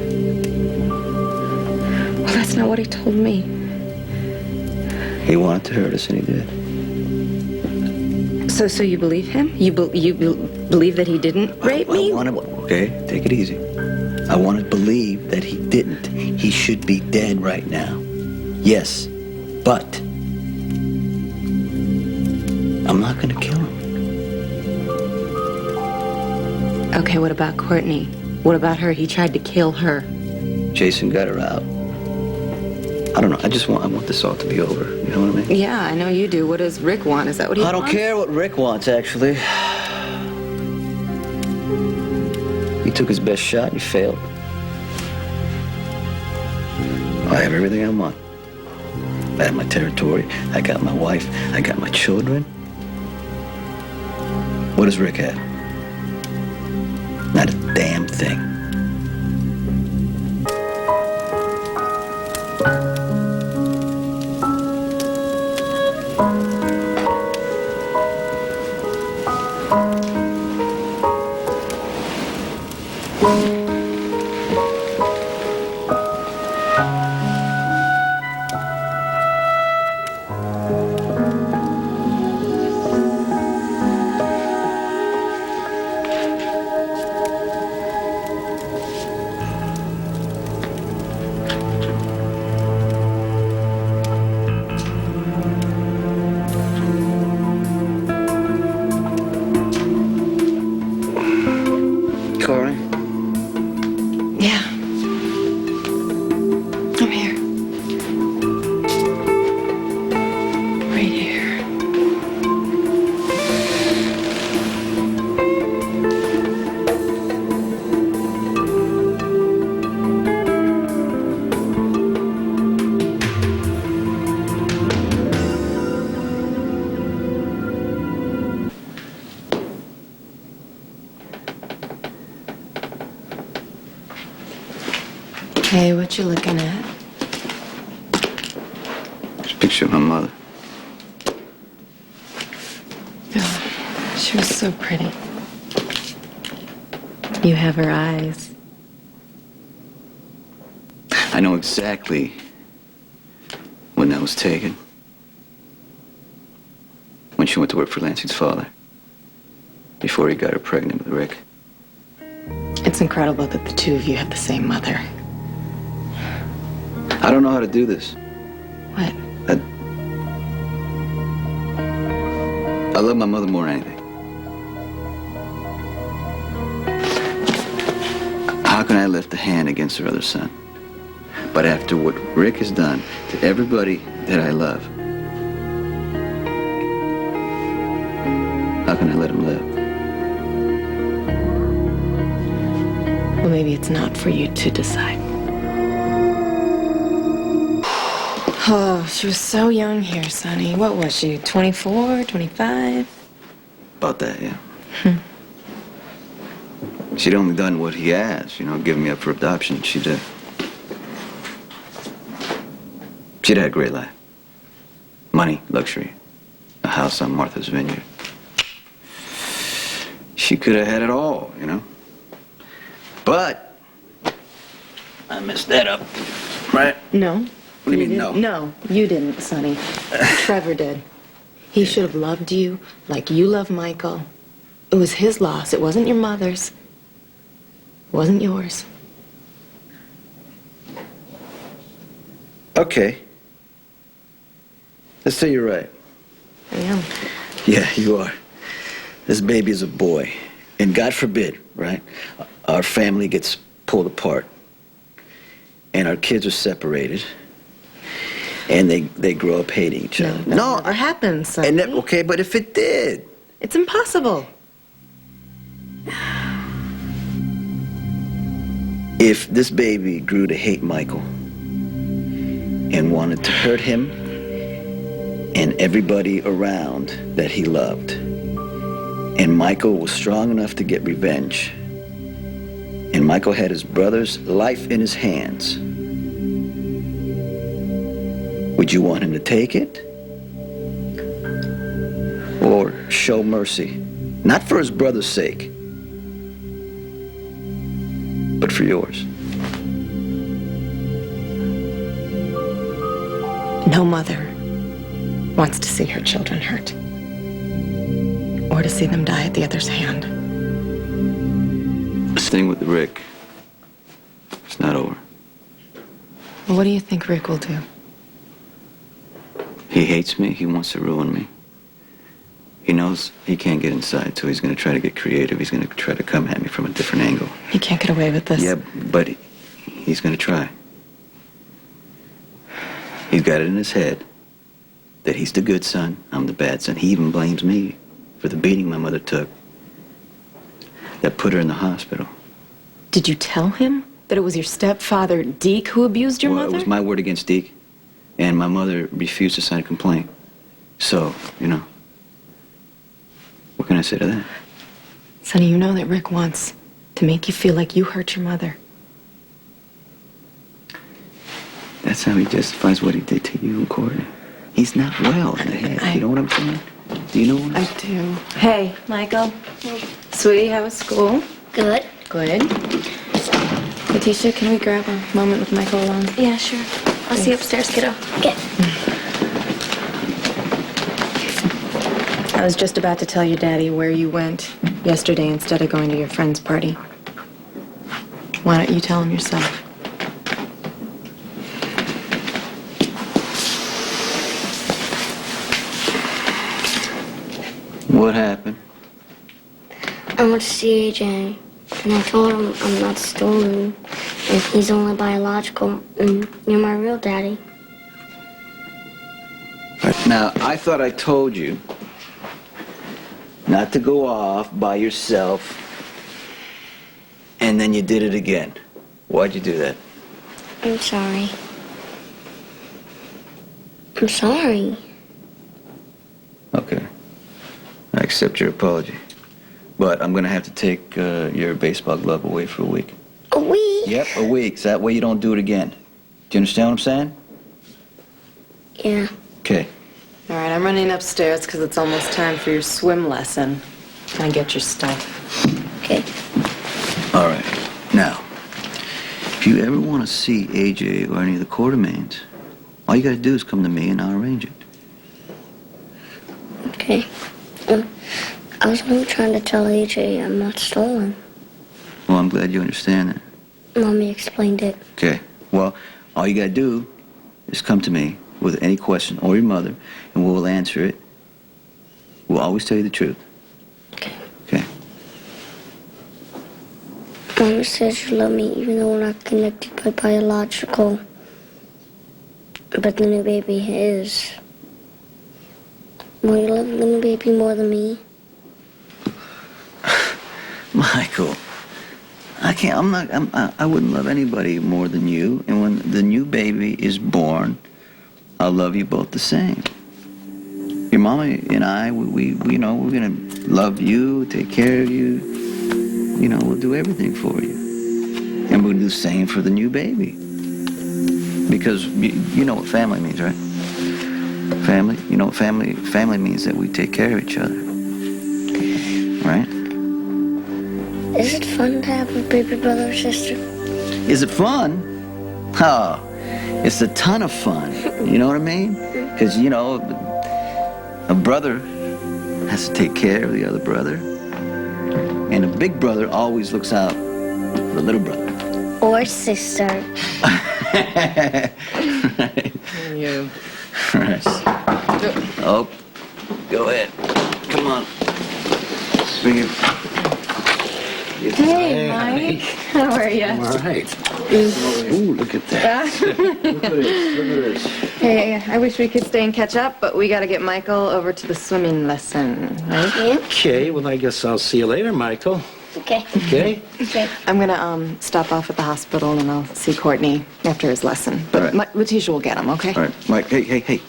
Well, that's not what he told me. He wanted to hurt us, and he did. So you believe him? You believe that he didn't rape me? Okay, take it easy. I want to believe that he didn't. He should be dead right now. Yes, but I'm not going to kill him. Okay, what about Courtney? What about her? He tried to kill her. Jason got her out. I don't know. I want this all to be over. You know what I mean? Yeah, I know you do. What does Rick want? Is that what he wants? I don't care what Rick wants, actually. He took his best shot and he failed. I have everything I want. I have my territory. I got my wife. I got my children. What does Rick have? Not a damn thing. Yeah. I'm here. Right here. Hey, what you looking at? It's a picture of my mother. Oh, she was so pretty. You have her eyes. I know exactly when that was taken. When she went to work for Lansing's father. Before he got her pregnant with Rick. It's incredible that the two of you have the same mother. I don't know how to do this. What? I love my mother more than anything. How can I lift a hand against her other son? But after what Rick has done to everybody that I love, how can I let him live? Well, maybe it's not for you to decide. Oh, she was so young here, Sonny. What was she, 24, 25? About that, yeah. She'd only done what he asked, giving me up for adoption. She'd had a great life. Money, luxury, a house on Martha's Vineyard. She could have had it all, But I messed that up, right? No. What do you mean, no? No, you didn't, Sonny. Trevor did. He should have loved you like you love Michael. It was his loss. It wasn't your mother's. It wasn't yours. Okay. Let's say you're right. I am. Yeah, you are. This baby is a boy. And God forbid, right? Our family gets pulled apart. And our kids are separated. And they grow up hating each other. No, that never happens, Sonny. Okay, but if it did? It's impossible. If this baby grew to hate Michael and wanted to hurt him and everybody around that he loved, and Michael was strong enough to get revenge, and Michael had his brother's life in his hands, would you want him to take it? show mercy. Not for his brother's sake, but for yours. No mother wants to see her children hurt. Or to see them die at the other's hand. This thing with Rick, it's not over. What do you think Rick will do? He hates me. He wants to ruin me. He knows he can't get inside, so he's going to try to get creative. He's going to try to come at me from a different angle. He can't get away with this. Yeah, but he's going to try. He's got it in his head that he's the good son, I'm the bad son. He even blames me for the beating my mother took that put her in the hospital. Did you tell him that it was your stepfather, Deke, who abused your mother? It was my word against Deke, and my mother refused to sign a complaint. So, you know, what can I say to that? Sonny, you know that Rick wants to make you feel like you hurt your mother. That's how he justifies what he did to you and Courtney. He's not well in the head. You know what I'm saying? Do you know what I do. Hey, Michael. Sweetie, how was school? Good. Good. Letitia, can we grab a moment with Michael alone? Yeah, sure. I'll see you upstairs, kiddo. Okay. I was just about to tell your daddy where you went yesterday instead of going to your friend's party. Why don't you tell him yourself? What happened? I went to see AJ, and I told him I'm not stolen, and he's only biological, and you're my real daddy. Now, I thought I told you not to go off by yourself, and then you did it again. Why'd you do that? I'm sorry. I'm sorry. Okay. I accept your apology. But I'm going to have to take your baseball glove away for a week. A week? Yep, a week. So that way you don't do it again. Do you understand what I'm saying? Yeah. Okay. All right, I'm running upstairs because it's almost time for your swim lesson. Can I get your stuff? Okay. All right. Now, if you ever want to see AJ or any of the Quartermains, all you got to do is come to me and I'll arrange it. Okay. I was only trying to tell AJ I'm not stolen. Well, I'm glad you understand that. Mommy explained it. Okay. Well, all you got to do is come to me with any question, or your mother, and we'll answer it. We'll always tell you the truth. Okay. Okay. Mama says you love me even though we're not connected by biological. But the new baby is. Will you love the new baby more than me? Michael, I wouldn't love anybody more than you. And when the new baby is born, I'll love you both the same. Your mama and I, we you know, we're gonna love you, take care of you. You know, we'll do everything for you. And we'll do the same for the new baby. Because you know what family means, right? Family, you know what family means that we take care of each other. Right? Is it fun to have a baby brother or sister? Is it fun? Oh, it's a ton of fun. You know what I mean? Because, you know, a brother has to take care of the other brother. And a big brother always looks out for the little brother. Or sister. Right. You. Right. Oh, go ahead. Come on. Bring it. Hey, Mike. How are you? All right. Ooh, look at that. Look at this. Hey, I wish we could stay and catch up, but we got to get Michael over to the swimming lesson, right? Okay, well, I guess I'll see you later, Michael. Okay. Okay? Okay. I'm going to stop off at the hospital and I'll see Courtney after his lesson. But Letitia will get him, okay? All right, Mike, hey.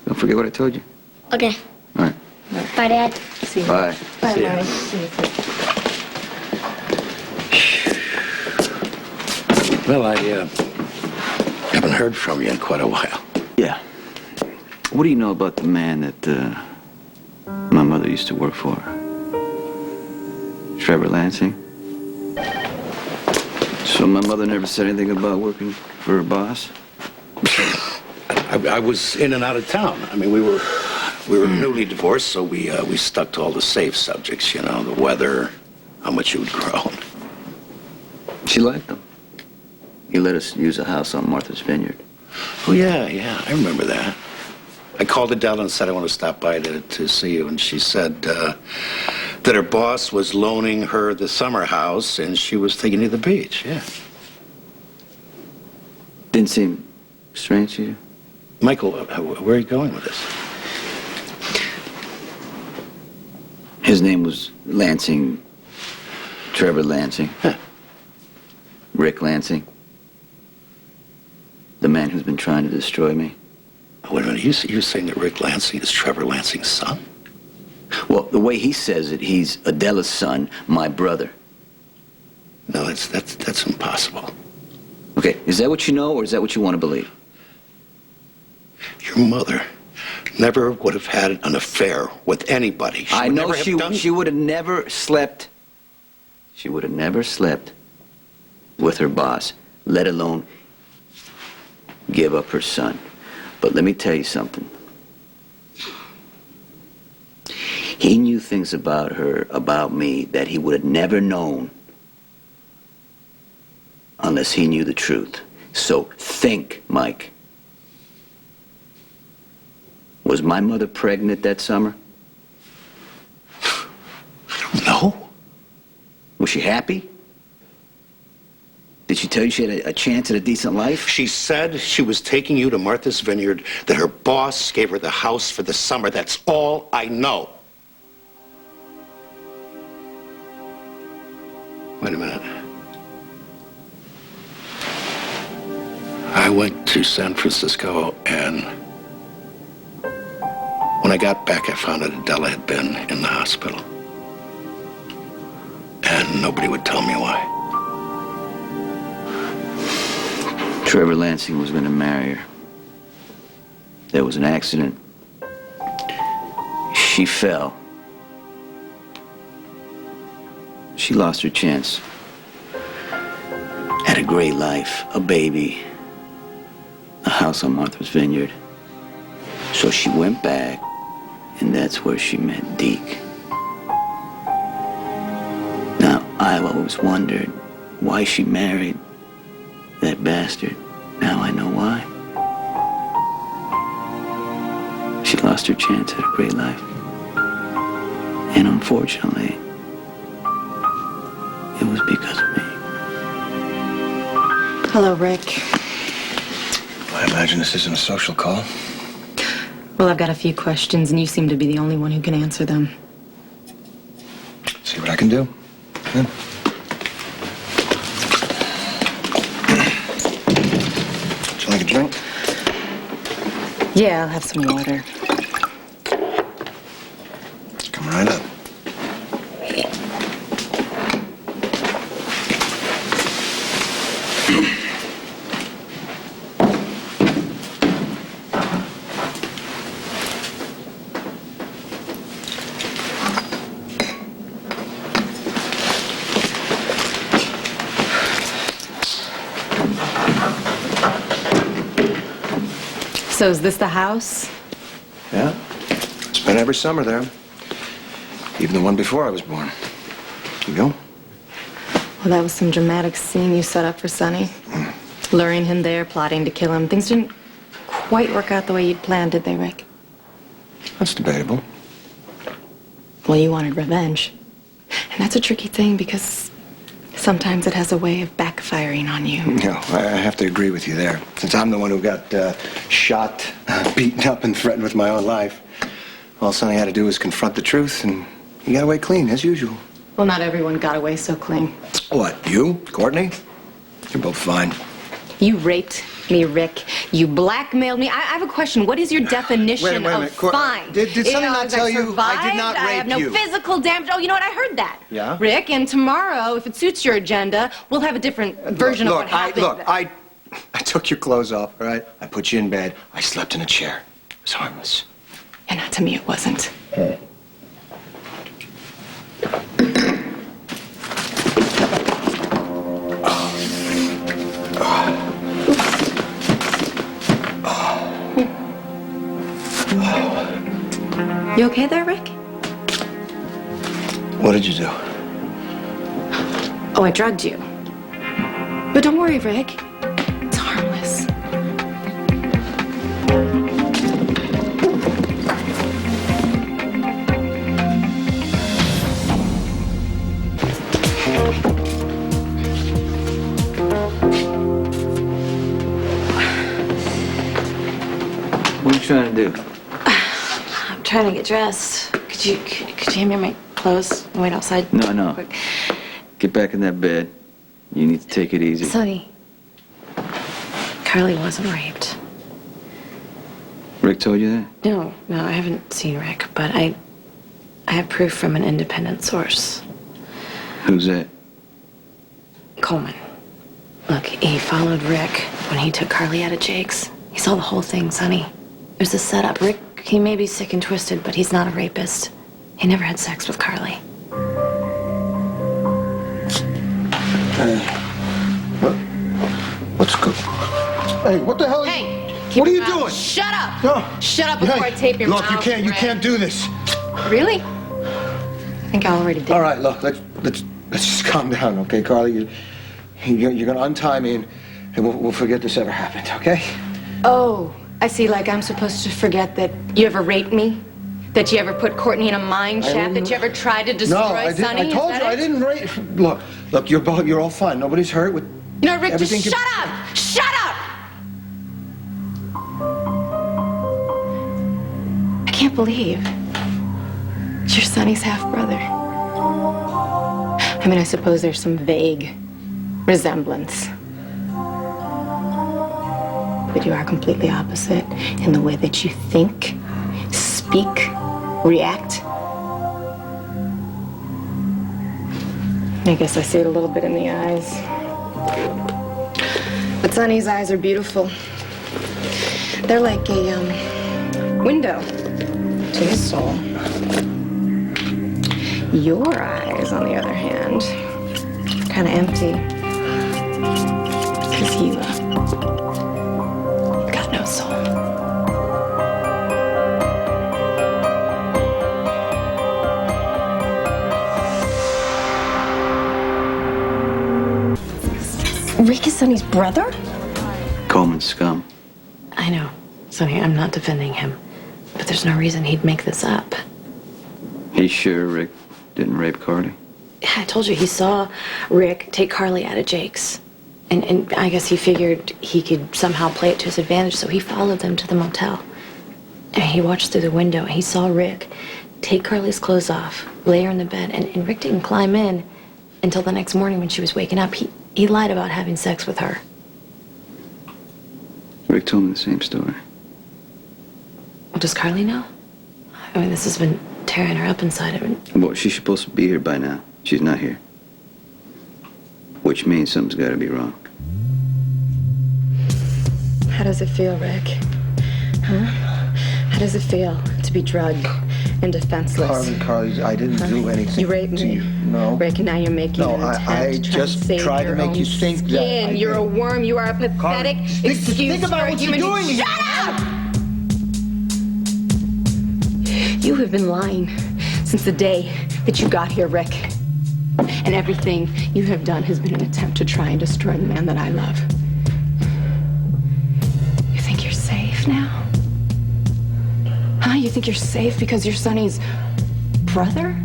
Don't forget what I told you. Okay. All right. Bye, Dad. See you. Bye. Bye, See ya. Mike. See you. Well, I haven't heard from you in quite a while. Yeah. What do you know about the man that my mother used to work for? Trevor Lansing? So my mother never said anything about working for her boss? I was in and out of town. I mean, we were newly divorced, so we stuck to all the safe subjects, you know, the weather, how much you'd grown. She liked them. You let us use a house on Martha's Vineyard. Oh, yeah, I remember that. I called Adele and said I want to stop by to see you, and she said that her boss was loaning her the summer house, and she was taking you to the beach, yeah. Didn't seem strange to you? Michael, where are you going with this? His name was Lansing, Trevor Lansing. Huh. Ric Lansing. The man who's been trying to destroy me. Wait a minute, you're saying that Ric Lansing is Trevor Lansing's son? Well, the way he says it, he's Adela's son, my brother. No, that's impossible. Okay, is that what you know, or is that what you want to believe? Your mother never would have had an affair with anybody. I know she would have never slept. She would have never slept with her boss, let alone give up her son. But let me tell you something. He knew things about her, about me, that he would have never known unless he knew the truth. So think, Mike. Was my mother pregnant that summer? No. Was she happy? Did she tell you she had a chance at a decent life? She said she was taking you to Martha's Vineyard, that her boss gave her the house for the summer. That's all I know. Wait a minute. I went to San Francisco, and when I got back, I found out Adela had been in the hospital. And nobody would tell me why. Trevor Lansing was going to marry her. There was an accident. She fell. She lost her chance at a great life, a baby, a house on Martha's Vineyard. So she went back, and that's where she met Deke. Now, I've always wondered why she married that bastard. Now I know why. She lost her chance at a great life. And unfortunately, it was because of me. Hello, Rick. I imagine this isn't a social call. Well, I've got a few questions, and you seem to be the only one who can answer them. See what I can do. Yeah. Would you like a drink? Yeah, I'll have some water. Come right up. So is this the house? Yeah. Spent every summer there. Even the one before I was born. You go? Well, that was some dramatic scene you set up for Sonny. Luring him there, plotting to kill him. Things didn't quite work out the way you'd planned, did they, Rick? That's debatable. Well, you wanted revenge. And that's a tricky thing because sometimes it has a way of backfiring on you. No, I have to agree with you there. Since I'm the one who got shot, beaten up, and threatened with my own life, all Sonny had to do was confront the truth, and he got away clean, as usual. Well, not everyone got away so clean. What, you? Courtney? You're both fine. You raped me, Rick. You blackmailed me. I have a question. What is your definition of fine? Did Sonny not tell you I did not rape you? I have no physical damage. Oh, you know what? I heard that. Yeah? Rick, and tomorrow, if it suits your agenda, we'll have a different version of what happened. I took your clothes off, all right? I put you in bed. I slept in a chair. It was harmless. And not to me, it wasn't. You okay there, Rick? What did you do? Oh, I drugged you. But don't worry, Rick. It's harmless. What are you trying to do? I'm trying to get dressed. Could you hand me my clothes and wait outside? No. Quick. Get back in that bed. You need to take it easy. Sonny, Carly wasn't raped. Rick told you that? No, I haven't seen Rick, but I have proof from an independent source. Who's that? Coleman. Look, he followed Rick when he took Carly out of Jake's. He saw the whole thing, Sonny. It was a setup. Rick, he may be sick and twisted, but he's not a rapist. He never had sex with Carly. What's good? Hey, what the hell? What are you doing? Shut up! No. Shut up before I tape your mouth. Look, you Rick. can't do this. Really? I think I already did. All right, look, let's just calm down, okay, Carly? You're gonna untie me, and we'll forget this ever happened, okay? Oh, I see. Like I'm supposed to forget that you ever raped me? That you ever put Courtney in a mine shaft? That you ever tried to destroy Sonny? I told you I didn't rape. Look, you're all fine. Nobody's hurt. No, Rick, just everything shut up! Shut up! I can't believe you're Sonny's half-brother. I mean, I suppose there's some vague resemblance. But you are completely opposite in the way that you think, speak, react. I guess I see it a little bit in the eyes. But Sonny's eyes are beautiful. They're like a window to his soul. Your eyes, on the other hand, are kind of empty. Because you've got no soul. Rick is Sonny's brother? Coleman scum. I know, Sonny, I'm not defending him. But there's no reason he'd make this up. He's sure Rick didn't rape Carly? Yeah, I told you, he saw Rick take Carly out of Jake's. And I guess he figured he could somehow play it to his advantage, so he followed them to the motel. And he watched through the window, and he saw Rick take Carly's clothes off, lay her in the bed, and Rick didn't climb in until the next morning when she was waking up. He lied about having sex with her. Rick told me the same story. Well, does Carly know? I mean, this has been tearing her up inside. I mean, Well, she's supposed to be here by now. She's not here. Which means something's got to be wrong. How does it feel, Rick? Huh? How does it feel to be drugged and defenseless? Carly, I didn't do anything. You raped me. No. Rick, and now you're making an attempt I to try just to save tried to your make own you think that. skin. You're a worm. You are a pathetic excuse think about for a what you're human. doing. Shut up! You have been lying since the day that you got here, Rick. And everything you have done has been an attempt to try and destroy the man that I love. You think you're safe now? Huh? You think you're safe because you're Sonny's brother?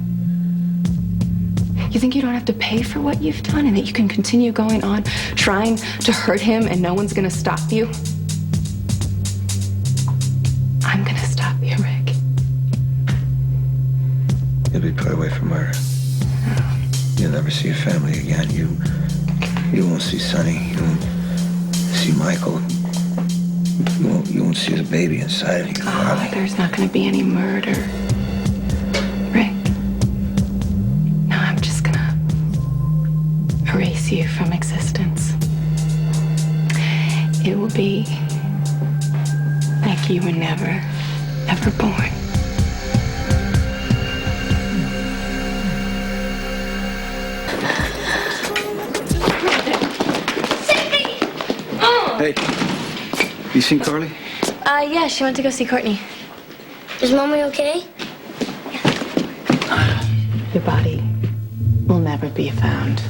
You think you don't have to pay for what you've done and that you can continue going on trying to hurt him and no one's gonna stop you? I'm gonna stop you, Rick. You'll be put away for murder. You'll never see your family again. You won't see Sonny. You won't see Michael. You won't see the baby inside of you. Oh, there's not gonna be any murder. Rick. No, I'm just gonna erase you from existence. It will be like you were never, ever born. Hey, you seen Carly? yeah, she went to go see Courtney. Oh, Hey, Sonny, Rick. you seen Carly? Yeah, she went to go see Courtney. Is Mommy okay? Your body will never be found.